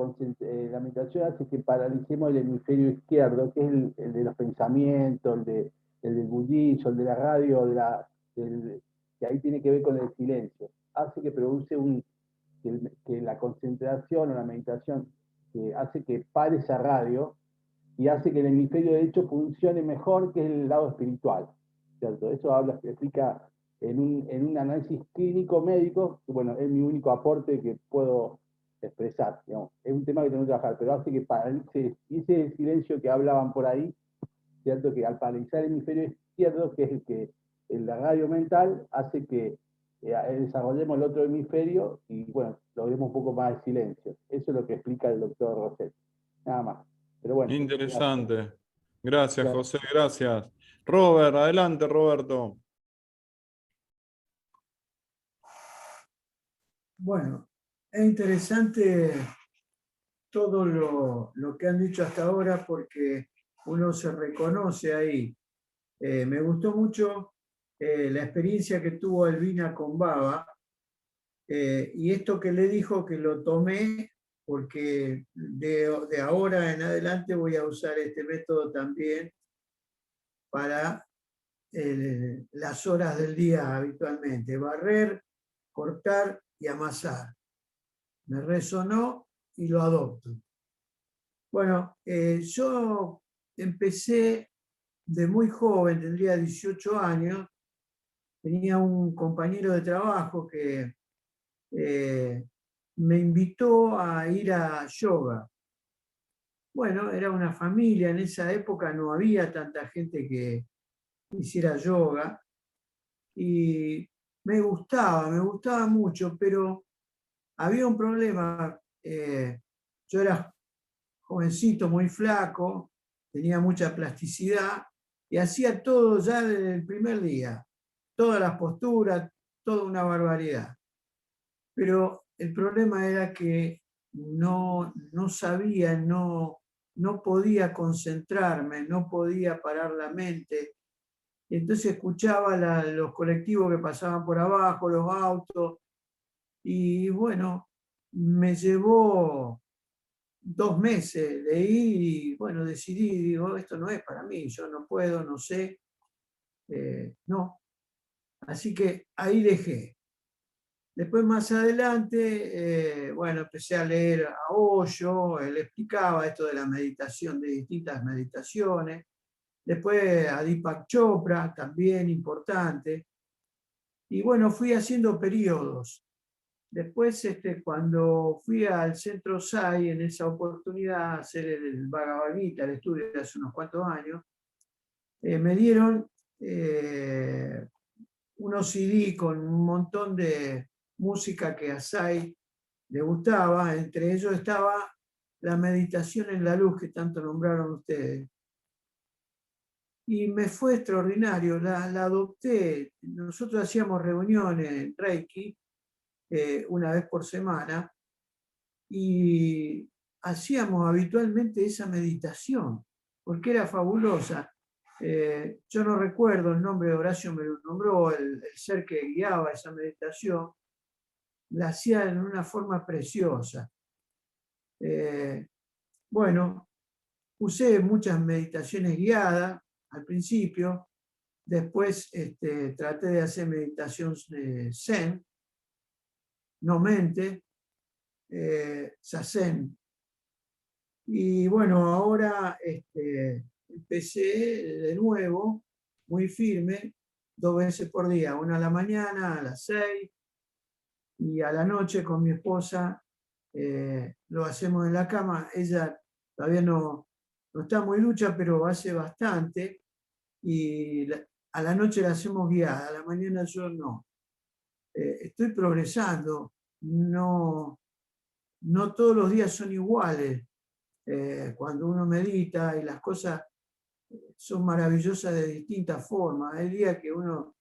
meditación hace que paralicemos el hemisferio izquierdo, que es el de los pensamientos, el del bullicio, el de la radio, que ahí tiene que ver con el silencio. Hace que produce que la concentración o la meditación que hace que pare esa radio y hace que el hemisferio derecho funcione mejor que el lado espiritual, ¿cierto? Eso explica en un análisis clínico médico, que bueno, es mi único aporte que puedo expresar, digamos. Es un tema que tengo que trabajar, pero hace que paralice ese silencio que hablaban por ahí, ¿cierto? Que al paralizar el hemisferio izquierdo, que es el que en la radio mental, hace que desarrollemos el otro hemisferio y, bueno, logremos un poco más de silencio. Eso es lo que explica el doctor Rossetti. Nada más. Pero bueno. Interesante. Gracias, José, gracias. Robert, adelante, Roberto. Bueno, es interesante todo lo que han dicho hasta ahora porque uno se reconoce ahí. Me gustó mucho la experiencia que tuvo Elvina con Baba y esto que le dijo que lo tomé porque de ahora en adelante voy a usar este método también para las horas del día habitualmente. Barrer, cortar y amasar. Me resonó y lo adopto. Bueno, yo empecé de muy joven, tendría 18 años, tenía un compañero de trabajo que me invitó a ir a yoga. Bueno, era una familia, en esa época no había tanta gente que hiciera yoga y me gustaba mucho, pero había un problema. Yo era jovencito, muy flaco, tenía mucha plasticidad y hacía todo ya desde el primer día, todas las posturas, toda una barbaridad. Pero el problema era que no sabía, no podía concentrarme, no podía parar la mente. Entonces escuchaba los colectivos que pasaban por abajo, los autos, y bueno, me llevó 2 meses de ir y bueno, decidí, digo, esto no es para mí, yo no puedo, no sé, no. Así que ahí dejé. Después más adelante, bueno, empecé a leer a Osho, él explicaba esto de la meditación, de distintas meditaciones. Después a Deepak Chopra, también importante. Y bueno, fui haciendo periodos. Después, cuando fui al Centro Sai, en esa oportunidad, a hacer el Bhagavad Gita, el estudio de hace unos cuantos años, me dieron unos CD con un montón de música que a Sai le gustaba, entre ellos estaba la meditación en la luz que tanto nombraron ustedes. Y me fue extraordinario, la adopté. Nosotros hacíamos reuniones en Reiki, una vez por semana, y hacíamos habitualmente esa meditación, porque era fabulosa. Yo no recuerdo el nombre, Horacio me lo nombró, el ser que guiaba esa meditación, la hacía en una forma preciosa. Bueno, usé muchas meditaciones guiadas al principio, después traté de hacer meditación Zen, no mente, Zazen. Y bueno, ahora empecé de nuevo, muy firme, 2 veces por día, una a la mañana, a las 6, y a la noche con mi esposa lo hacemos en la cama. Ella todavía no está muy ducha, pero hace bastante, y a la noche la hacemos guiada, a la mañana yo no. Estoy progresando, no todos los días son iguales. Cuando uno medita y las cosas son maravillosas de distintas formas. Hay días que uno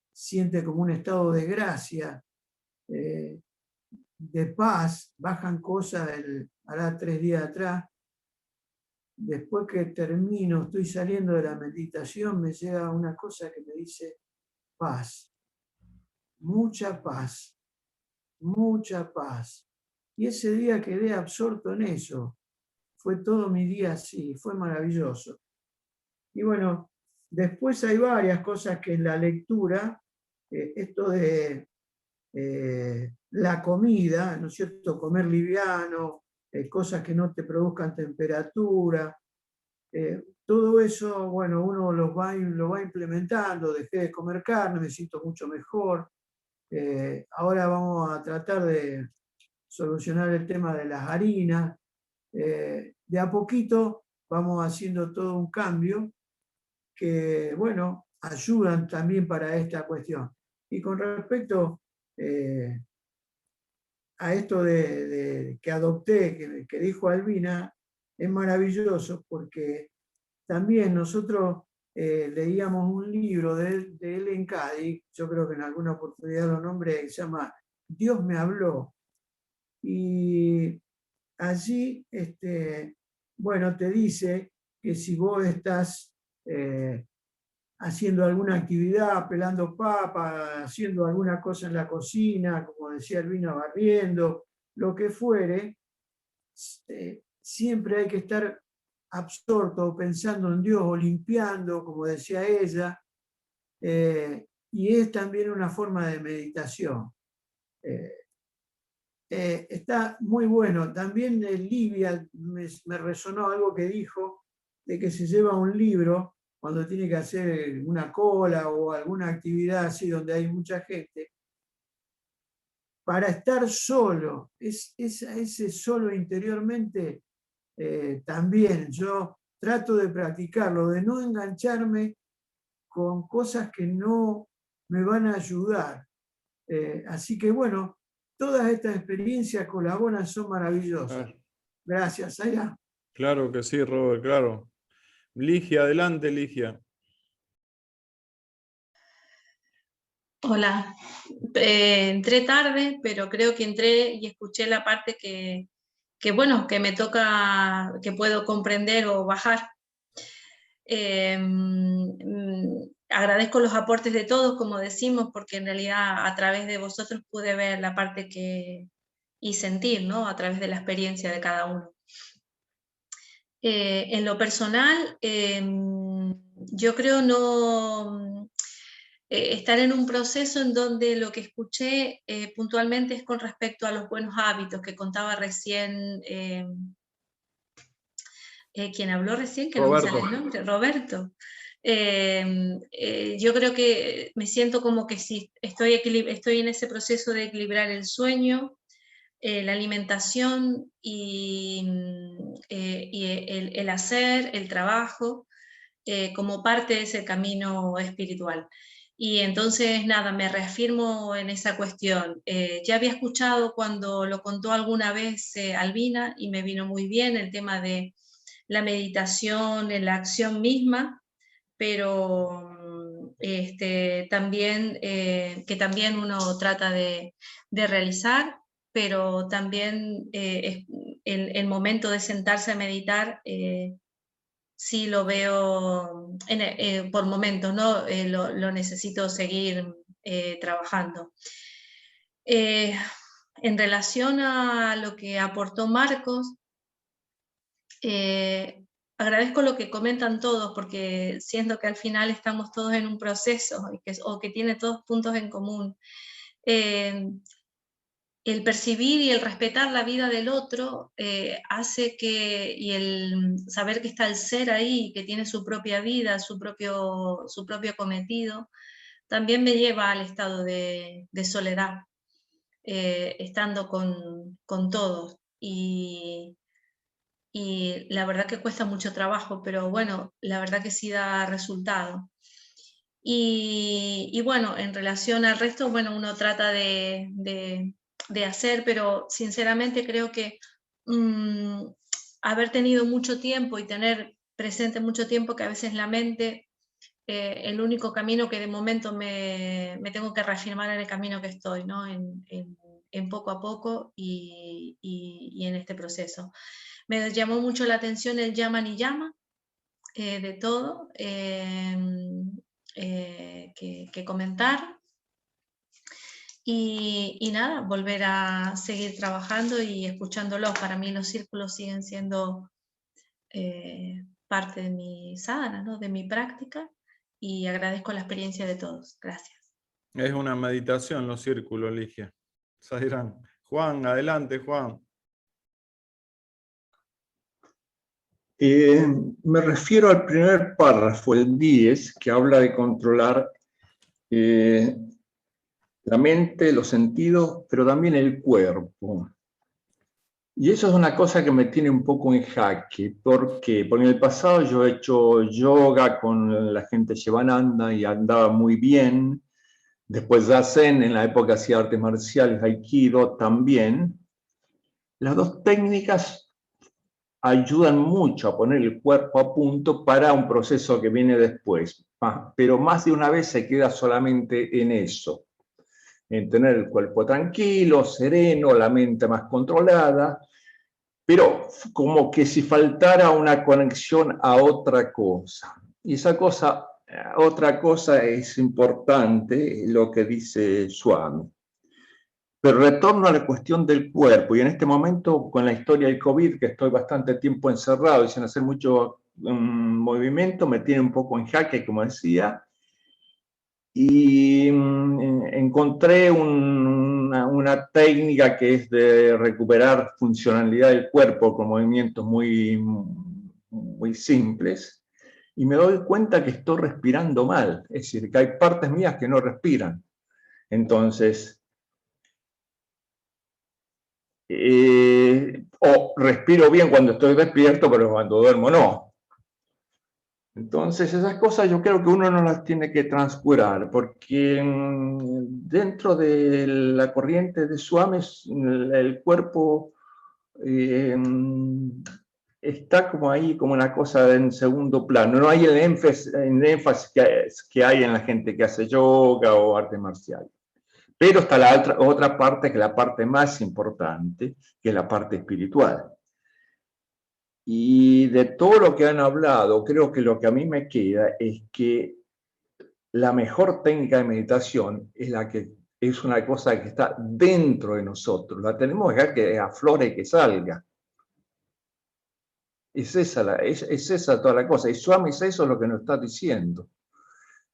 siente como un estado de gracia, de paz, bajan cosas, hará 3 días atrás. Después que termino, estoy saliendo de la meditación, me llega una cosa que me dice paz, mucha paz, mucha paz. Y ese día quedé absorto en eso. Fue todo mi día así, fue maravilloso. Y bueno, después hay varias cosas que en la lectura, esto de la comida, ¿no es cierto? Comer liviano, cosas que no te produzcan temperatura, todo eso, bueno, uno lo va implementando. Dejé de comer carne, me siento mucho mejor. Ahora vamos a tratar de solucionar el tema de las harinas. De a poquito vamos haciendo todo un cambio que, bueno, ayudan también para esta cuestión. Y con respecto a esto que adopté, que dijo Albina, es maravilloso porque también nosotros leíamos un libro de Ellen Cady, yo creo que en alguna oportunidad lo nombré, que se llama Dios me habló. Y allí, bueno, te dice que si vos estás haciendo alguna actividad, pelando papas, haciendo alguna cosa en la cocina, como decía Albina, barriendo, lo que fuere, siempre hay que estar absorto pensando en Dios o limpiando, como decía ella, y es también una forma de meditación. Está muy bueno. También Livia me resonó algo que dijo, de que se lleva un libro cuando tiene que hacer una cola o alguna actividad así donde hay mucha gente, para estar solo. Ese solo interiormente también yo trato de practicarlo, de no engancharme con cosas que no me van a ayudar. Así que bueno, todas estas experiencias colaboran, son maravillosas. Gracias, Zaira. Claro que sí, Robert, claro. Ligia, adelante, Ligia. Hola, entré tarde, pero creo que entré y escuché la parte que bueno, que me toca, que puedo comprender o bajar. Agradezco los aportes de todos, como decimos, porque en realidad a través de vosotros pude ver la parte y sentir, ¿no? A través de la experiencia de cada uno. En lo personal, yo creo no estar en un proceso en donde lo que escuché puntualmente es con respecto a los buenos hábitos que contaba recién quien habló recién, que Roberto. no me sale el nombre, Roberto. Yo creo que me siento como que si estoy en ese proceso de equilibrar el sueño, la alimentación y el hacer, el trabajo, como parte de ese camino espiritual. Y entonces, nada, me reafirmo en esa cuestión. Ya había escuchado cuando lo contó alguna vez Albina y me vino muy bien el tema de la meditación en la acción misma, pero también, que también uno trata de realizar. pero también el momento de sentarse a meditar sí lo veo por momentos, ¿no? Lo necesito seguir trabajando. En relación a lo que aportó Marcos, agradezco lo que comentan todos, porque siento que al final estamos todos en un proceso o que tiene todos puntos en común. El percibir y el respetar la vida del otro hace que, y el saber que está el ser ahí, que tiene su propia vida, su propio cometido, también me lleva al estado de soledad, estando con todos. Y la verdad que cuesta mucho trabajo, pero bueno, la verdad que sí da resultado. Y bueno, en relación al resto, bueno, uno trata de hacer, pero sinceramente creo que haber tenido mucho tiempo y tener presente mucho tiempo que a veces la mente, el único camino que de momento me tengo que reafirmar en el camino que estoy, ¿no? En poco a poco y en este proceso. Me llamó mucho la atención el llama ni llama, de todo, que comentar. Y nada, volver a seguir trabajando y escuchándolos. Para mí los círculos siguen siendo parte de mi sadhana, ¿no? De mi práctica, y agradezco la experiencia de todos. Gracias. Es una meditación los círculos, Ligia. Sairán. Juan, adelante, Juan. Me refiero al primer párrafo, el 10, que habla de controlar la mente, los sentidos, pero también el cuerpo. Y eso es una cosa que me tiene un poco en jaque. ¿Por qué? Porque en el pasado yo he hecho yoga con la gente Shivananda y andaba muy bien. Después Zazen, en la época hacía artes marciales, Aikido también. Las dos técnicas ayudan mucho a poner el cuerpo a punto para un proceso que viene después. Pero más de una vez se queda solamente en eso, en tener el cuerpo tranquilo, sereno, la mente más controlada, pero como que si faltara una conexión a otra cosa. Y esa cosa, otra cosa es importante, lo que dice Swami. Pero retorno a la cuestión del cuerpo, y en este momento, con la historia del COVID, que estoy bastante tiempo encerrado y sin hacer mucho movimiento, me tiene un poco en jaque, como decía, y encontré una técnica que es de recuperar funcionalidad del cuerpo con movimientos muy simples, y me doy cuenta que estoy respirando mal, es decir, que hay partes mías que no respiran. Entonces, o respiro bien cuando estoy despierto, pero cuando duermo no. Entonces esas cosas yo creo que uno no las tiene que transcurar, porque dentro de la corriente de Swami el cuerpo está como ahí, como una cosa en segundo plano. No hay el énfasis que hay en la gente que hace yoga o arte marcial. Pero está la otra parte, que es la parte más importante, que es la parte espiritual. Y de todo lo que han hablado, creo que lo que a mí me queda es que la mejor técnica de meditación es la que es una cosa que está dentro de nosotros. La tenemos que dejar que aflore y que salga. Es esa toda la cosa. Y Swami eso es lo que nos está diciendo.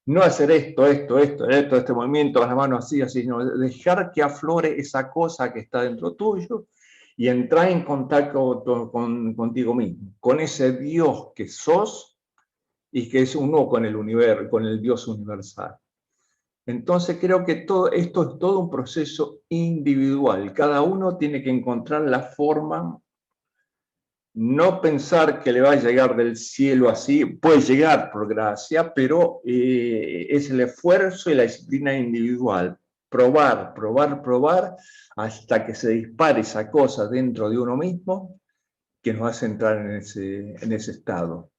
No hacer esto, este movimiento, las manos así, sino dejar que aflore esa cosa que está dentro tuyo y entrar en contacto contigo mismo, con ese Dios que sos y que es uno con el universo, con el Dios universal. Entonces creo que todo esto es todo un proceso individual. Cada uno tiene que encontrar la forma. No pensar que le va a llegar del cielo así, puede llegar por gracia, pero es el esfuerzo y la disciplina individual. Probar, hasta que se dispare esa cosa dentro de uno mismo que nos hace entrar en ese estado.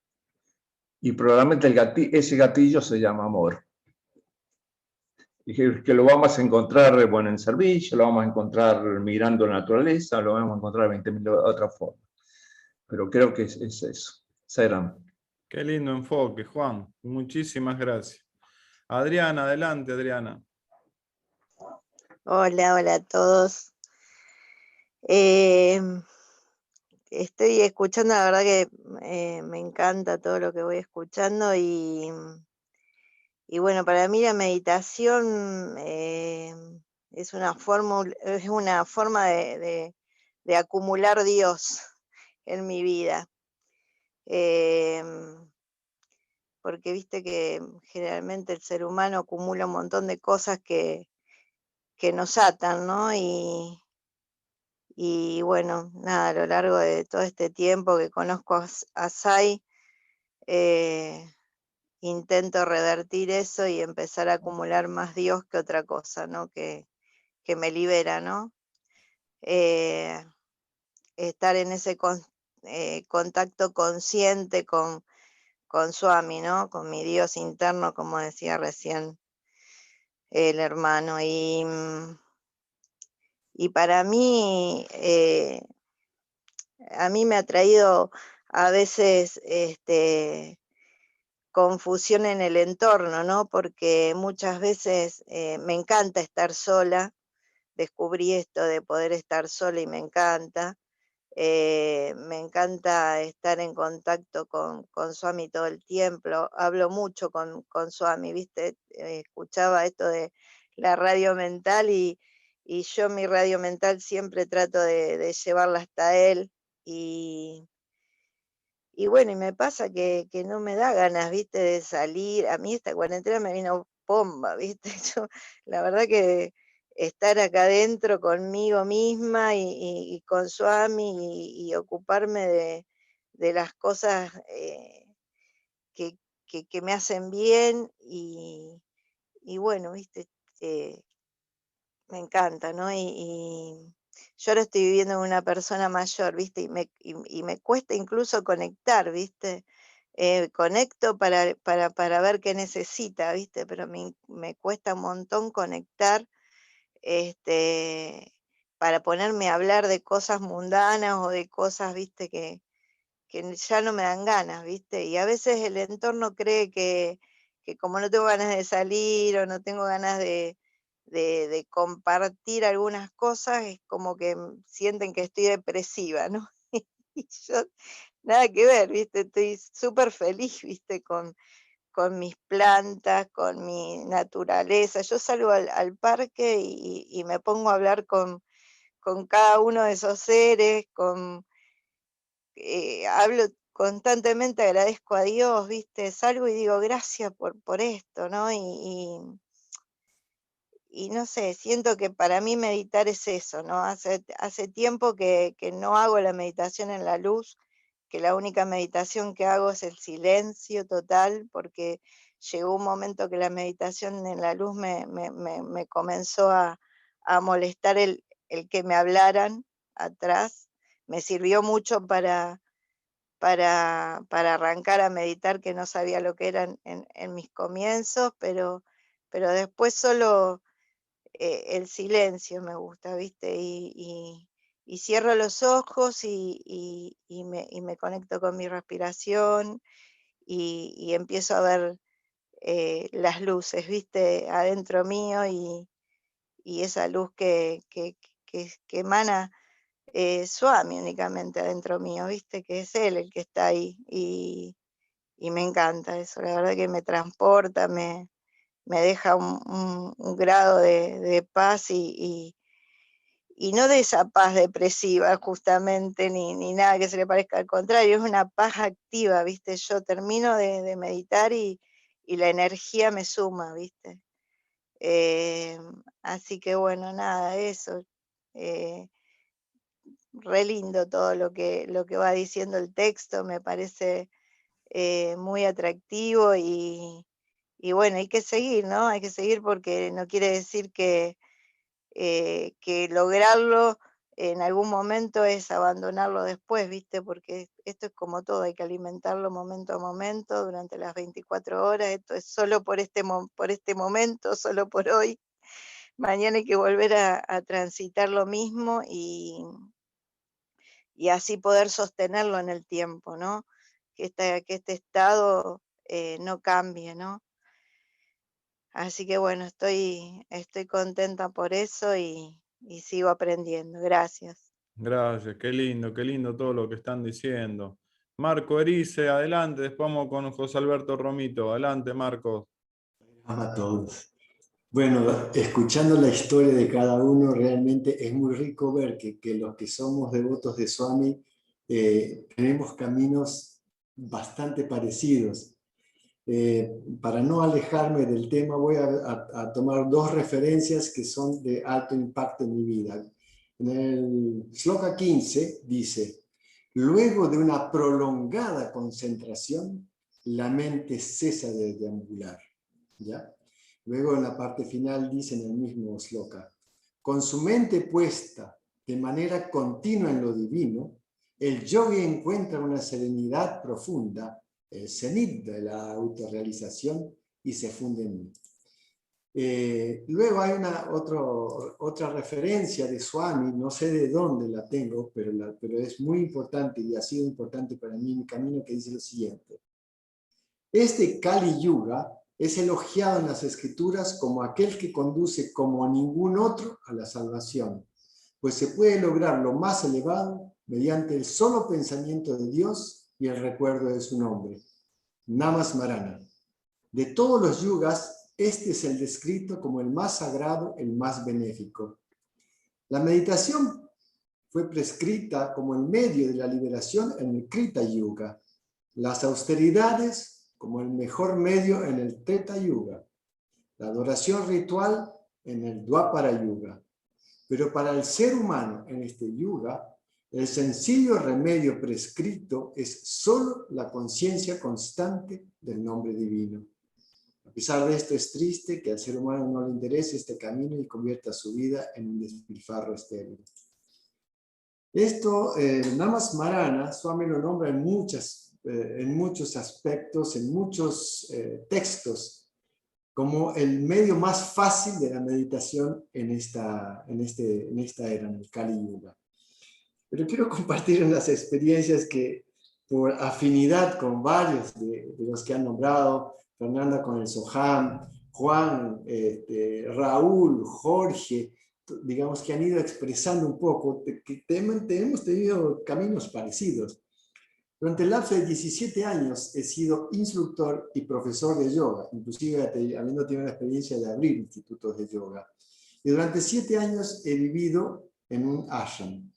Y probablemente ese gatillo se llama amor. que lo vamos a encontrar, bueno, en servicio, lo vamos a encontrar mirando la naturaleza, lo vamos a encontrar de 20.000 otras formas. Pero creo que es eso. Serán. Qué lindo enfoque, Juan. Muchísimas gracias. Adriana, adelante, Adriana. Hola, hola a todos. Estoy escuchando, la verdad que me encanta todo lo que voy escuchando y bueno, para mí la meditación es una forma de acumular Dios en mi vida. Porque viste que generalmente el ser humano acumula un montón de cosas que nos atan, ¿no? Y bueno, nada, a lo largo de todo este tiempo que conozco a Sai, intento revertir eso y empezar a acumular más Dios que otra cosa, ¿no? Que me libera, ¿no? Estar en ese contacto consciente con Swami, ¿no? Con mi Dios interno, como decía recién el hermano. Y para mí, a mí me ha traído a veces confusión en el entorno, ¿no? Porque muchas veces me encanta estar sola, descubrí esto de poder estar sola y me encanta. Me encanta estar en contacto con Swami todo el tiempo, hablo mucho con Swami, ¿viste? Escuchaba esto de la radio mental y yo mi radio mental siempre trato de llevarla hasta él y bueno, y me pasa que no me da ganas, ¿viste? De salir, a mí esta cuarentena me vino bomba, ¿viste? Yo, la verdad que estar acá adentro conmigo misma y con Swami y ocuparme de las cosas que, que me hacen bien y bueno, ¿viste? Me encanta, ¿no? Y yo ahora estoy viviendo con una persona mayor, ¿viste? Y me cuesta incluso conectar, ¿viste? Conecto para ver qué necesita, ¿viste? Pero me cuesta un montón conectar, este, para ponerme a hablar de cosas mundanas o de cosas, ¿viste? Que ya no me dan ganas, ¿viste? Y a veces el entorno cree que como no tengo ganas de salir o no tengo ganas de compartir algunas cosas, es como que sienten que estoy depresiva, ¿no? Y yo, nada que ver, ¿viste? Estoy súper feliz, ¿viste? Con mis plantas, con mi naturaleza. Yo salgo al parque y me pongo a hablar con cada uno de esos seres, hablo constantemente, agradezco a Dios, ¿viste? Salgo y digo gracias por esto, ¿no? Y no sé, siento que para mí meditar es eso, ¿no? Hace tiempo que no hago la meditación en la luz, que la única meditación que hago es el silencio total, porque llegó un momento que la meditación en la luz me comenzó a molestar el que me hablaran atrás. Me sirvió mucho para arrancar a meditar, que no sabía lo que eran en mis comienzos, pero después solo el silencio me gusta, ¿viste? Y cierro los ojos y me conecto con mi respiración y empiezo a ver las luces, ¿viste? Adentro mío y esa luz que emana Swami únicamente adentro mío, ¿viste? Que es él el que está ahí y me encanta eso, la verdad que me transporta, me deja un grado de paz y no de esa paz depresiva justamente, ni nada que se le parezca, al contrario, es una paz activa, ¿viste? Yo termino de meditar y la energía me suma, ¿viste? Así que bueno, nada, eso. Re lindo todo lo que va diciendo el texto, me parece muy atractivo y bueno, hay que seguir, ¿no? Hay que seguir porque no quiere decir que lograrlo en algún momento es abandonarlo después, ¿viste? Porque esto es como todo, hay que alimentarlo momento a momento, durante las 24 horas, esto es solo por este momento, solo por hoy. Mañana hay que volver a transitar lo mismo y así poder sostenerlo en el tiempo, ¿no? Que este estado no cambie, ¿no? Así que bueno, estoy contenta por eso y sigo aprendiendo. Gracias. Gracias, qué lindo todo lo que están diciendo. Marco Erice, adelante, después vamos con José Alberto Romito. Adelante, Marcos. A todos. Bueno, escuchando la historia de cada uno, realmente es muy rico ver que los que somos devotos de Swami tenemos caminos bastante parecidos. Para no alejarme del tema, voy a tomar dos referencias que son de alto impacto en mi vida. En el Shloka 15 dice: luego de una prolongada concentración, la mente cesa de deambular. ¿Ya? Luego en la parte final dice en el mismo Shloka: con su mente puesta de manera continua en lo divino, el yogi encuentra una serenidad profunda, el cenit de la autorrealización, y se funde en mí. Luego hay otra referencia de Swami, no sé de dónde la tengo, pero es muy importante y ha sido importante para mí en mi camino, que dice lo siguiente: este Kali Yuga es elogiado en las escrituras como aquel que conduce como ningún otro a la salvación, pues se puede lograr lo más elevado mediante el solo pensamiento de Dios y el recuerdo de su nombre, Namasmarana. De todos los yugas, este es el descrito como el más sagrado, el más benéfico. La meditación fue prescrita como el medio de la liberación en el Krita Yuga, las austeridades como el mejor medio en el Treta Yuga, la adoración ritual en el Dwapara Yuga. Pero para el ser humano en este yuga, el sencillo remedio prescrito es solo la conciencia constante del nombre divino. A pesar de esto, es triste que al ser humano no le interese este camino y convierta su vida en un despilfarro estéril. Esto, Namasmarana, Swami lo nombra en muchos aspectos, en muchos textos, como el medio más fácil de la meditación en esta era, en el Kali Yuga. Pero quiero compartir unas experiencias que, por afinidad con varios de los que han nombrado, Fernanda con el Soham, Juan, Raúl, Jorge, digamos que han ido expresando un poco, que hemos tenido caminos parecidos. Durante el lapso de 17 años he sido instructor y profesor de yoga, inclusive habiendo tenido la experiencia de abrir institutos de yoga. Y durante 7 años he vivido en un ashram.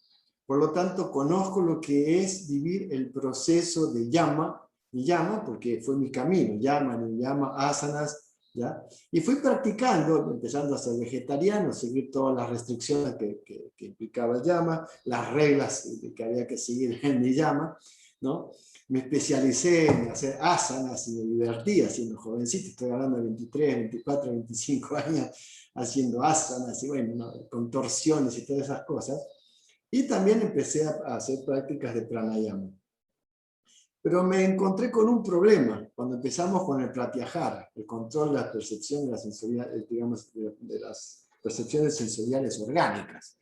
Por lo tanto, conozco lo que es vivir el proceso de yama, y yama porque fue mi camino, yama, asanas, ¿ya? Y fui practicando, empezando a ser vegetariano, seguir todas las restricciones que implicaba el yama, las reglas que había que seguir en mi yama, ¿no? Me especialicé en hacer asanas y me divertí haciendo jovencito, estoy hablando de 23, 24, 25 años haciendo asanas y bueno, ¿no? Contorsiones y todas esas cosas. Y también empecé a hacer prácticas de pranayama. Pero me encontré con un problema cuando empezamos con el pratyahara, el control de la percepción de las sensoriales, digamos, de las percepciones sensoriales orgánicas.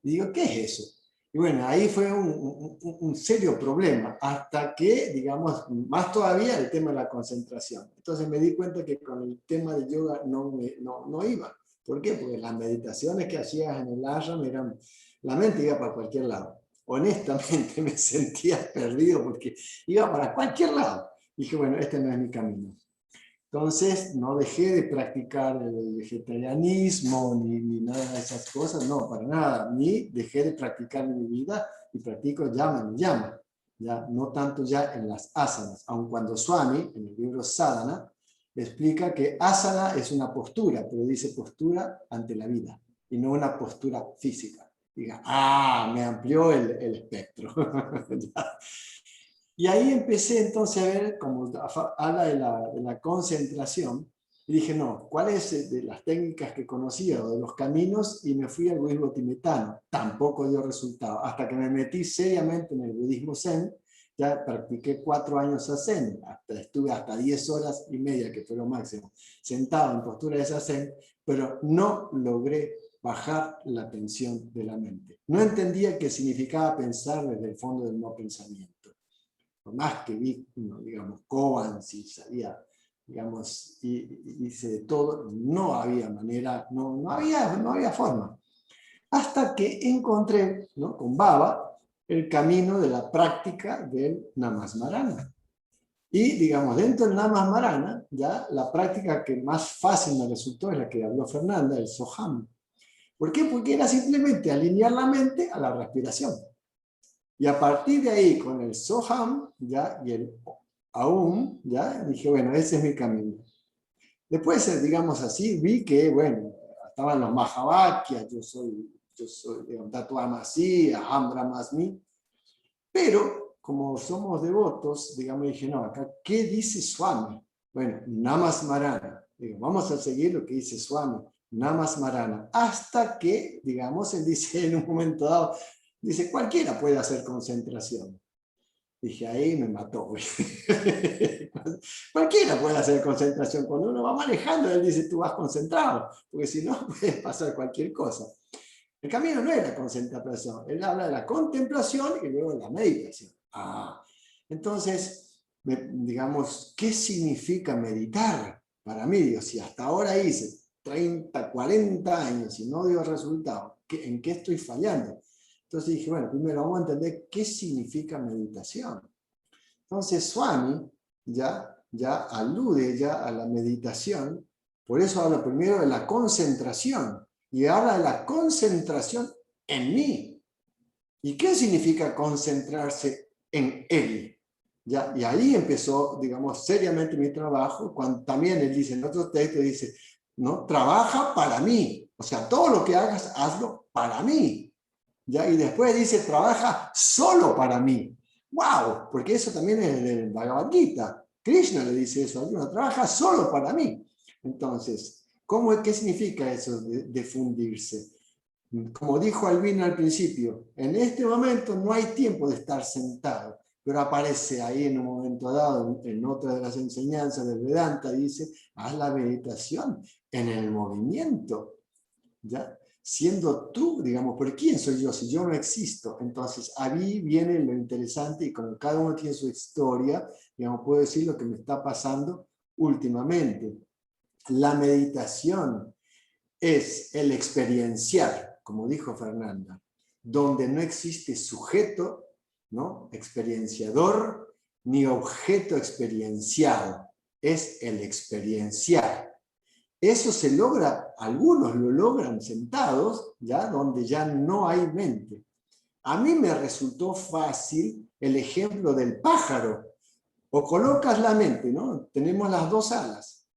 Y digo, ¿qué es eso? Y bueno, ahí fue un serio problema, hasta que, digamos, más todavía el tema de la concentración. Entonces me di cuenta que con el tema de yoga no iba. ¿Por qué? Porque las meditaciones que hacías en el ashram eran, la mente iba para cualquier lado. Honestamente me sentía perdido porque iba para cualquier lado. Dije, bueno, este no es mi camino. Entonces no dejé de practicar el vegetarianismo ni nada de esas cosas, no, para nada. Ni dejé de practicar en mi vida y practico yama. Ya, no tanto ya en las asanas, aun cuando Swami, en el libro Sadhana, explica que asana es una postura, pero dice postura ante la vida y no una postura física. Diga, me amplió el espectro. Y ahí empecé entonces a ver, como habla de la concentración, y Y dije, no, ¿cuál es de las técnicas que conocía o de los caminos? Y me fui al budismo tibetano. Tampoco dio resultado. Hasta que me metí seriamente en el budismo zen, ya practiqué 4 años zazen. Estuve hasta 10 horas y media, que fue lo máximo, sentado en postura de zazen, pero no logré bajar la tensión de la mente. No entendía qué significaba pensar desde el fondo del no pensamiento. Por más que vi, digamos, koans y sabía, digamos, y hice de todo, no había manera, no había forma. Hasta que encontré, ¿no?, con Baba, el camino de la práctica del Namasmarana. Y, digamos, dentro del Namasmarana, ya la práctica que más fácil me resultó es la que habló Fernanda, el Soham. ¿Por qué? Porque era simplemente alinear la mente a la respiración. Y a partir de ahí, con el Soham, ya, y el Aum, ya, dije, bueno, ese es mi camino. Después, digamos así, vi que, bueno, estaban los Mahavakyas, yo soy Tatuamasi, Aham Brahmasmi, pero como somos devotos, digamos, dije, no, acá, ¿qué dice Swami? Bueno, Namasmarana. Digo, vamos a seguir lo que dice Swami, Namasmarana, hasta que, digamos, él dice en un momento dado, dice, cualquiera puede hacer concentración. Dije, ahí me mató. Cualquiera puede hacer concentración. Cuando uno va manejando, él dice, tú vas concentrado, porque si no, puede pasar cualquier cosa. El camino no es la concentración, él habla de la contemplación y luego de la meditación. Entonces, digamos, ¿qué significa meditar? Para mí, digo, si hasta ahora hice 30, 40 años y no dio resultado, ¿en qué estoy fallando? Entonces dije, bueno, primero vamos a entender qué significa meditación. Entonces Swami ya alude ya a la meditación, por eso habla primero de la concentración, y habla de la concentración en mí. ¿Y qué significa concentrarse en él? ¿Ya? Y ahí empezó, digamos, seriamente mi trabajo, cuando también él dice, en otro texto dice, ¿no?, trabaja para mí, o sea, todo lo que hagas, hazlo para mí. ¿Ya? Y después dice, trabaja solo para mí. ¡Wow! Porque eso también es del Bhagavad Gita. Krishna le dice eso a Arjuna, trabaja solo para mí. Entonces, ¿qué significa eso de fundirse? Como dijo Albina al principio, en este momento no hay tiempo de estar sentado, pero aparece ahí en un momento dado, en otra de las enseñanzas del Vedanta, dice, haz la meditación en el movimiento, ¿ya? Siendo tú, digamos, ¿por quién soy yo si yo no existo? Entonces, ahí viene lo interesante y como cada uno tiene su historia, digamos, puedo decir lo que me está pasando últimamente. La meditación es el experienciar, como dijo Fernanda, donde no existe sujeto, ¿no?, experienciador, ni objeto experienciado, es el experienciar. Eso se logra, algunos lo logran sentados, ya, donde ya no hay mente. A mí me resultó fácil el ejemplo del pájaro. O colocas la mente, ¿no? Tenemos las dos alas,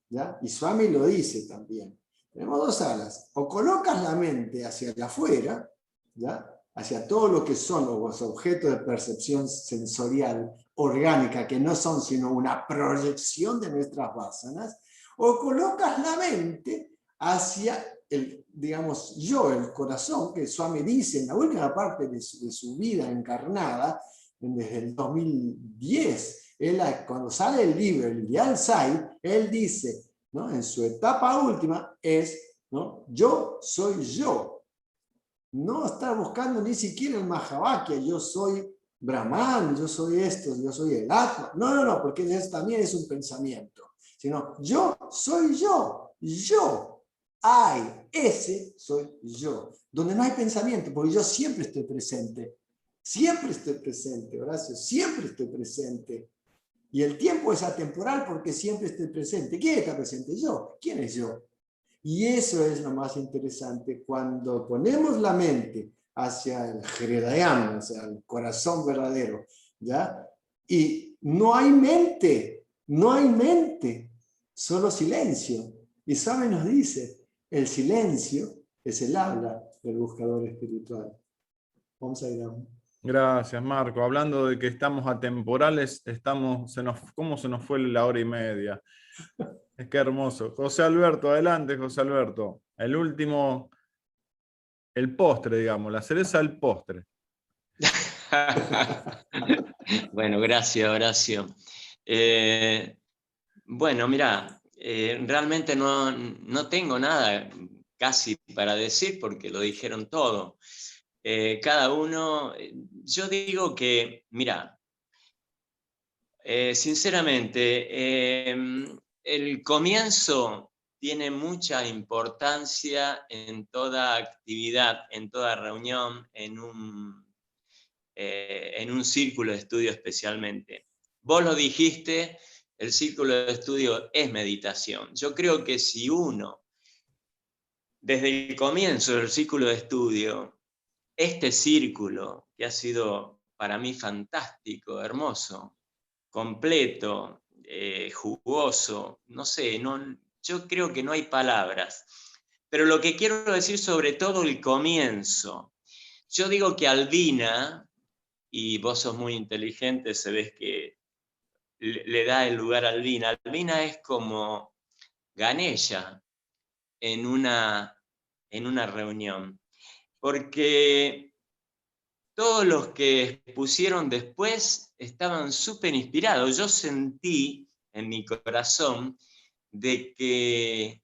¿ya? Y Swami lo dice también. Tenemos dos alas. O colocas la mente hacia afuera, ¿ya?, hacia todo lo que son los objetos de percepción sensorial orgánica, que no son sino una proyección de nuestras vásanas, o colocas la mente hacia el, digamos, yo, el corazón, que Swami dice en la última parte de su vida encarnada, desde el 2010, cuando sale el libro, el Ideal Sai, él dice, ¿no?, en su etapa última, ¿no?, yo soy yo. No está buscando ni siquiera el Mahavakya, yo soy Brahman, yo soy esto, yo soy el Atma. No, porque eso también es un pensamiento. Sino yo soy yo, ese soy yo. Donde no hay pensamiento, porque yo siempre estoy presente, Horacio, siempre estoy presente. Y el tiempo es atemporal porque siempre estoy presente. ¿Quién está presente? Yo. ¿Quién es yo? Y eso es lo más interesante, cuando ponemos la mente hacia el Hridayam, hacia el corazón verdadero, ¿ya? Y no hay mente, solo silencio. Y Swami nos dice, el silencio es el habla del buscador espiritual. Vamos a ir a... Gracias, Marco. Hablando de que estamos atemporales, ¿cómo se nos fue la hora y media? Es que hermoso. José Alberto, adelante, José Alberto. El último, el postre, digamos, la cereza del postre. Bueno, gracias, Horacio. Bueno, mira, realmente no tengo nada casi para decir porque lo dijeron todo. Cada uno, yo digo que, mira, sinceramente, el comienzo tiene mucha importancia en toda actividad, en toda reunión, en un círculo de estudio especialmente. Vos lo dijiste, el círculo de estudio es meditación. Yo creo que si uno, desde el comienzo del círculo de estudio, este círculo que ha sido para mí fantástico, hermoso, completo, jugoso, no sé, yo creo que no hay palabras. Pero lo que quiero decir sobre todo el comienzo, yo digo que Albina, y vos sos muy inteligente, se ves que le da el lugar a Albina. Albina es como Ganesha en una reunión, porque todos los que pusieron después estaban súper inspirados. Yo sentí en mi corazón de que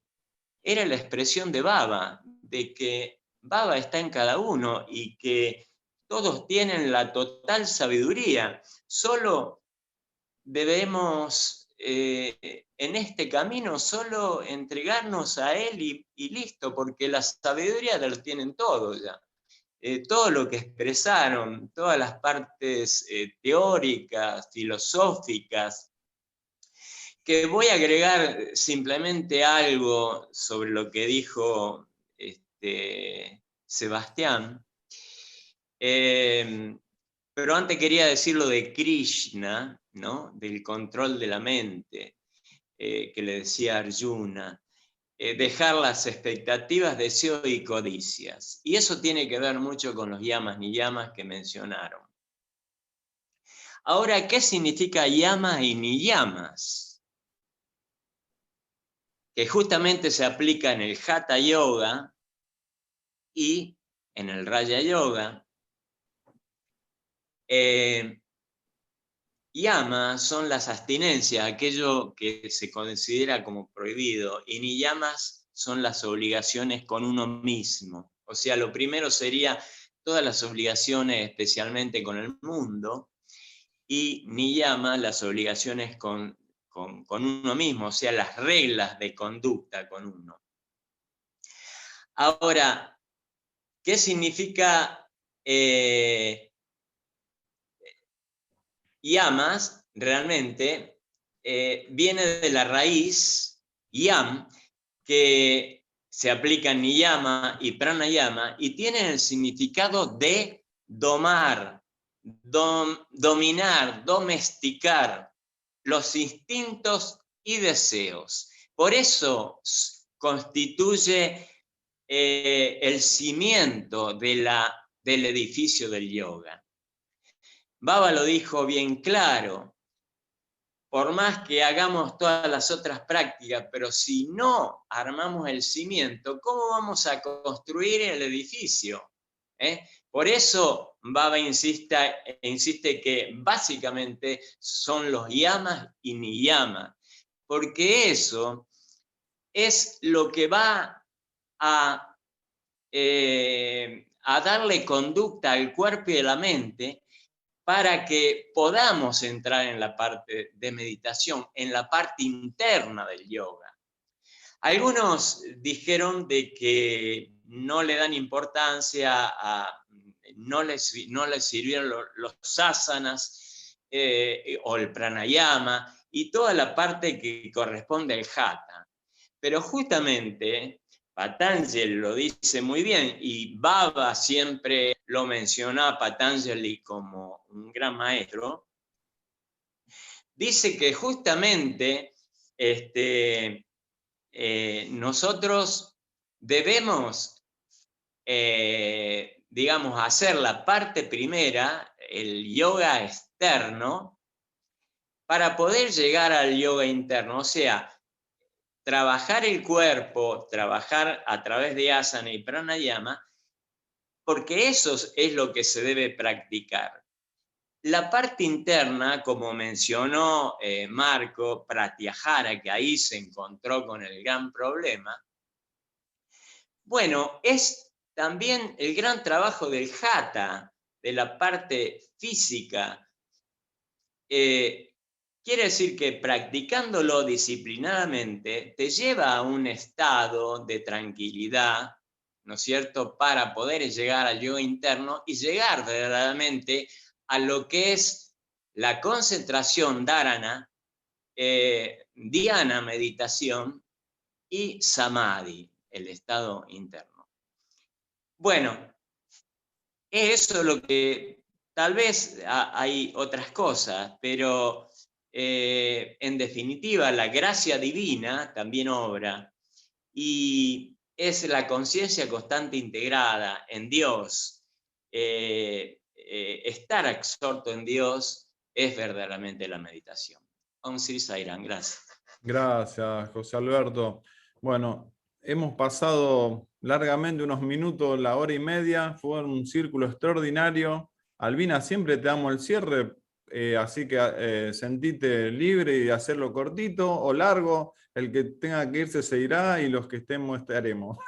era la expresión de Baba, de que Baba está en cada uno y que todos tienen la total sabiduría. Solo debemos, en este camino, solo entregarnos a Él y listo, porque la sabiduría la tienen todos ya. Todo lo que expresaron, todas las partes teóricas, filosóficas, que voy a agregar simplemente algo sobre lo que dijo Sebastián, pero antes quería decir lo de Krishna, ¿no? Del control de la mente, que le decía Arjuna. Dejar las expectativas, deseo y codicias. Y eso tiene que ver mucho con los yamas ni yamas que mencionaron. Ahora, ¿qué significa yamas y niyamas? Que justamente se aplica en el Hatha Yoga y en el Raya Yoga. Yamas son las abstinencias, aquello que se considera como prohibido, y niyamas son las obligaciones con uno mismo. O sea, lo primero sería todas las obligaciones, especialmente con el mundo, y niyama, las obligaciones con uno mismo, o sea, las reglas de conducta con uno. Ahora, ¿qué significa yamas? Realmente viene de la raíz yam, que se aplica en niyama y pranayama, y tiene el significado de domar, dominar, domesticar los instintos y deseos. Por eso constituye el cimiento del edificio del yoga. Baba lo dijo bien claro: por más que hagamos todas las otras prácticas, pero si no armamos el cimiento, ¿cómo vamos a construir el edificio? Por eso Baba insiste que básicamente son los yamas y niyamas, porque eso es lo que va a darle conducta al cuerpo y a la mente para que podamos entrar en la parte de meditación, en la parte interna del yoga. Algunos dijeron de que no le dan importancia no les sirvieron los asanas o el pranayama y toda la parte que corresponde al hatha. Pero justamente Patanjali lo dice muy bien, y Baba siempre lo menciona a Patanjali como un gran maestro. Dice que justamente nosotros debemos, digamos, hacer la parte primera, el yoga externo, para poder llegar al yoga interno. O sea, trabajar el cuerpo, trabajar a través de asana y pranayama, porque eso es lo que se debe practicar. La parte interna, como mencionó Marco, Pratyahara, que ahí se encontró con el gran problema, bueno, es también el gran trabajo del Hatha, de la parte física. Quiere decir que practicándolo disciplinadamente te lleva a un estado de tranquilidad, ¿no es cierto?, para poder llegar al yo interno y llegar verdaderamente a lo que es la concentración dharana, dhyana, meditación, y samadhi, el estado interno. Bueno, eso es lo que, tal vez hay otras cosas, pero en definitiva la gracia divina también obra y es la conciencia constante integrada en Dios. Estar absorto en Dios es verdaderamente la meditación. Om Sri Sai Ram, gracias. Gracias, José Alberto. Bueno, hemos pasado largamente unos minutos, la hora y media, fue un círculo extraordinario. Albina, siempre te damos el cierre, así que sentite libre de hacerlo cortito o largo. El que tenga que irse se irá y los que estemos estaremos.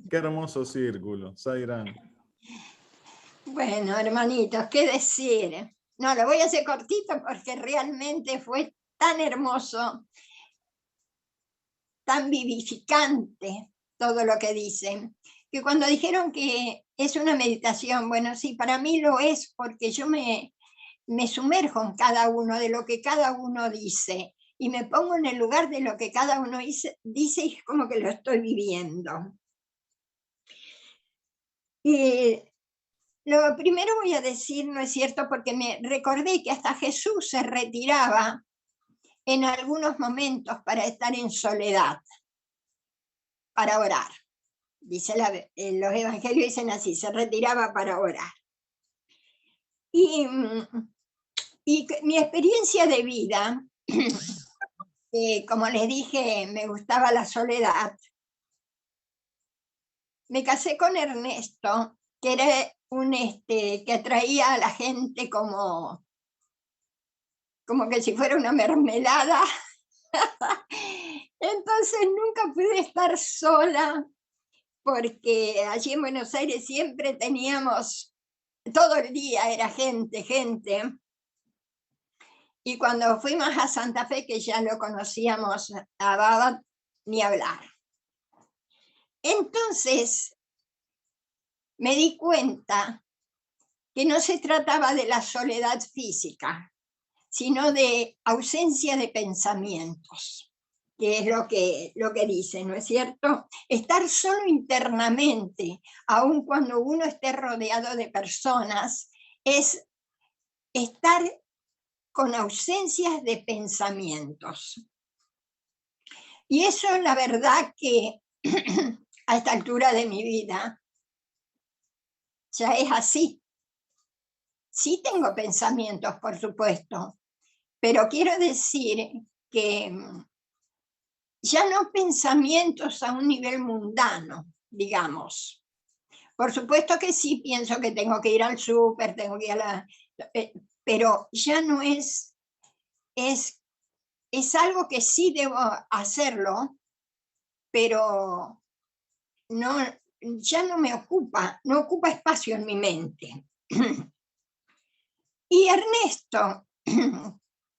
Qué hermoso círculo, Sairán. Bueno, hermanitos, ¿qué decir? No, lo voy a hacer cortito porque realmente fue tan hermoso, tan vivificante todo lo que dicen, que cuando dijeron que es una meditación, bueno, sí, para mí lo es porque yo me sumerjo en cada uno, de lo que cada uno dice, y me pongo en el lugar de lo que cada uno dice y es como que lo estoy viviendo. Y lo primero voy a decir, no es cierto, porque me recordé que hasta Jesús se retiraba en algunos momentos para estar en soledad, para orar. Dice los evangelios dicen así, se retiraba para orar. Y mi experiencia de vida, como les dije, me gustaba la soledad. Me casé con Ernesto, que era que atraía a la gente como que si fuera una mermelada. Entonces nunca pude estar sola, porque allí en Buenos Aires siempre teníamos, todo el día era gente. Y cuando fuimos a Santa Fe, que ya lo conocíamos a Baba, ni hablar. Entonces me di cuenta que no se trataba de la soledad física, sino de ausencia de pensamientos, que es lo que dice, ¿no es cierto? Estar solo internamente, aun cuando uno esté rodeado de personas, es estar con ausencias de pensamientos. Y eso, la verdad que a esta altura de mi vida ya es así. Sí tengo pensamientos, por supuesto, pero quiero decir que ya no pensamientos a un nivel mundano, digamos. Por supuesto que sí pienso que tengo que ir al súper, tengo que ir a pero ya no es algo que sí debo hacerlo, pero ya no me ocupa, no ocupa espacio en mi mente. Y Ernesto,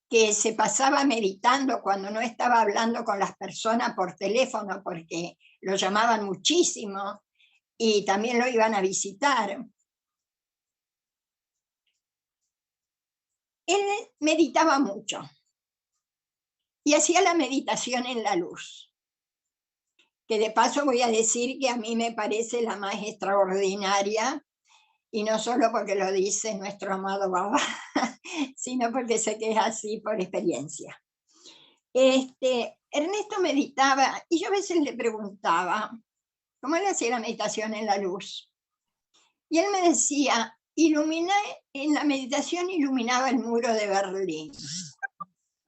que se pasaba meditando cuando no estaba hablando con las personas por teléfono, porque lo llamaban muchísimo y también lo iban a visitar, él meditaba mucho y hacía la meditación en la luz, que de paso voy a decir que a mí me parece la más extraordinaria, y no solo porque lo dice nuestro amado Baba, sino porque sé que es así por experiencia. Ernesto meditaba, y yo a veces le preguntaba, ¿cómo él hacía la meditación en la luz? Y él me decía, en la meditación iluminaba el muro de Berlín.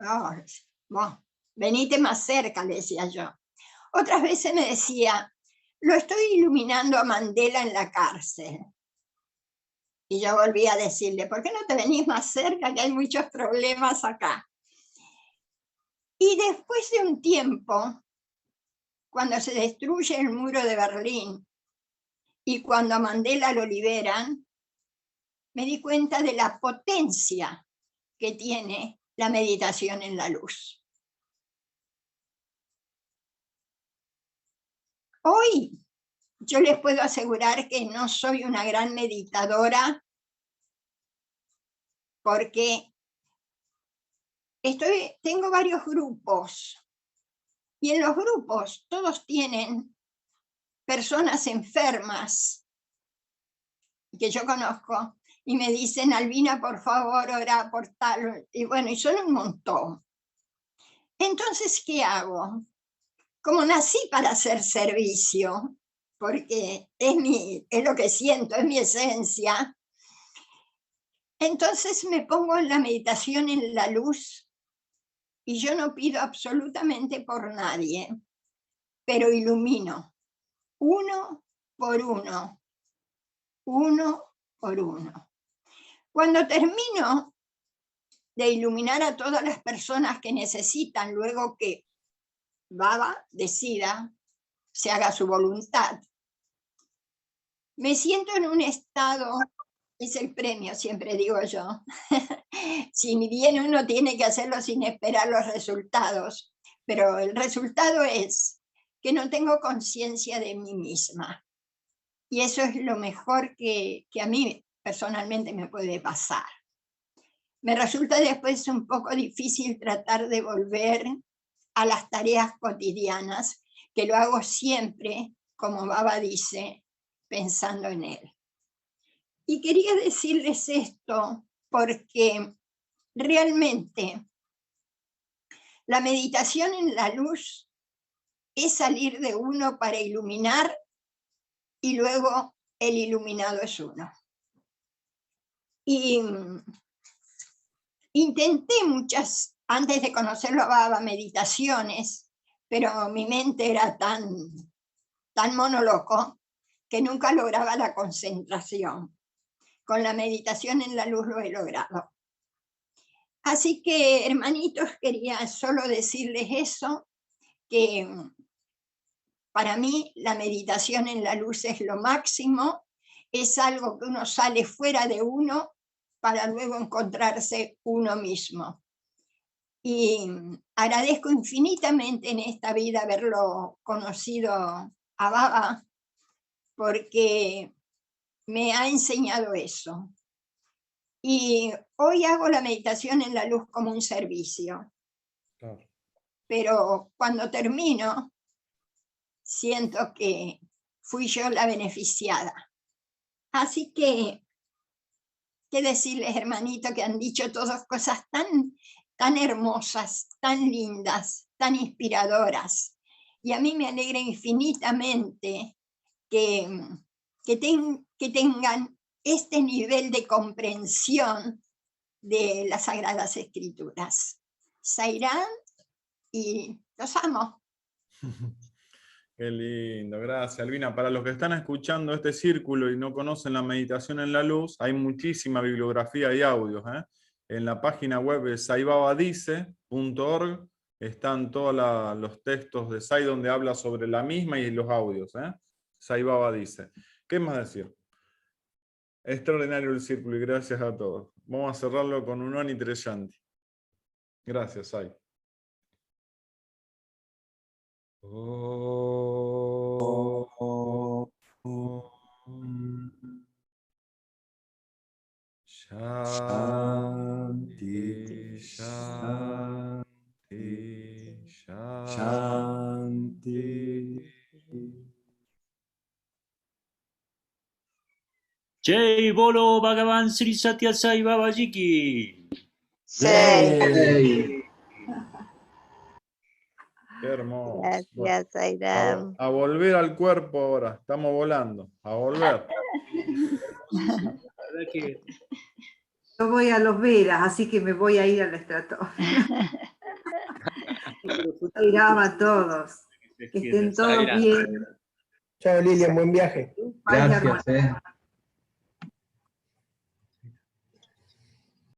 Oh, bueno, venite más cerca, le decía yo. Otras veces me decía, lo estoy iluminando a Mandela en la cárcel. Y yo volví a decirle, ¿por qué no te venís más cerca, que hay muchos problemas acá? Y después de un tiempo, cuando se destruye el muro de Berlín y cuando a Mandela lo liberan, me di cuenta de la potencia que tiene la meditación en la luz. Hoy yo les puedo asegurar que no soy una gran meditadora porque tengo varios grupos y en los grupos todos tienen personas enfermas que yo conozco y me dicen, Albina, por favor, ora por tal. Y bueno, y son un montón. Entonces, ¿qué hago? Como nací para hacer servicio, porque es lo que siento, es mi esencia, entonces me pongo en la meditación en la luz y yo no pido absolutamente por nadie, pero ilumino uno por uno, uno por uno. Cuando termino de iluminar a todas las personas que necesitan, luego que Baba decida, se haga su voluntad, me siento en un estado, es el premio, siempre digo yo, si bien uno tiene que hacerlo sin esperar los resultados, pero el resultado es que no tengo conciencia de mí misma. Y eso es lo mejor que a mí personalmente me puede pasar. Me resulta después un poco difícil tratar de volver a las tareas cotidianas, que lo hago siempre, como Baba dice, pensando en él. Y quería decirles esto porque realmente la meditación en la luz es salir de uno para iluminar y luego el iluminado es uno. Y intenté antes de conocerlo a Baba, meditaciones, pero mi mente era tan monoloco que nunca lograba la concentración. Con la meditación en la luz lo he logrado. Así que, hermanitos, quería solo decirles eso, que para mí la meditación en la luz es lo máximo, es algo que uno sale fuera de uno para luego encontrarse uno mismo. Y agradezco infinitamente en esta vida haberlo conocido a Baba, porque me ha enseñado eso. Y hoy hago la meditación en la luz como un servicio. Claro. Pero cuando termino, siento que fui yo la beneficiada. Así que, ¿qué decirles, hermanito, que han dicho todas cosas tan hermosas, tan lindas, tan inspiradoras? Y a mí me alegra infinitamente que tengan este nivel de comprensión de las Sagradas Escrituras. Sairán y los amo. Qué lindo, gracias Albina. Para los que están escuchando este círculo y no conocen la meditación en la luz, hay muchísima bibliografía y audios. En la página web de saibabadice.org están todos los textos de Sai donde habla sobre la misma y los audios. Sai Baba dice. ¿Qué más decir? Extraordinario el círculo y gracias a todos. Vamos a cerrarlo con un Oni Treyanti. Gracias, Sai. Shanti, Shanti, Shanti. Jai Bolo Bhagavan Sri Satya Sai Babaji ki. Sí. Qué hermoso. Gracias, Sairam. A volver al cuerpo ahora. Estamos volando. A volver. Yo voy a los Vedas, así que me voy a ir al estratosfera. Miraba a todos. Que estén todos bien. Chao, Lilian, buen viaje. Paz y Gracias, armonía.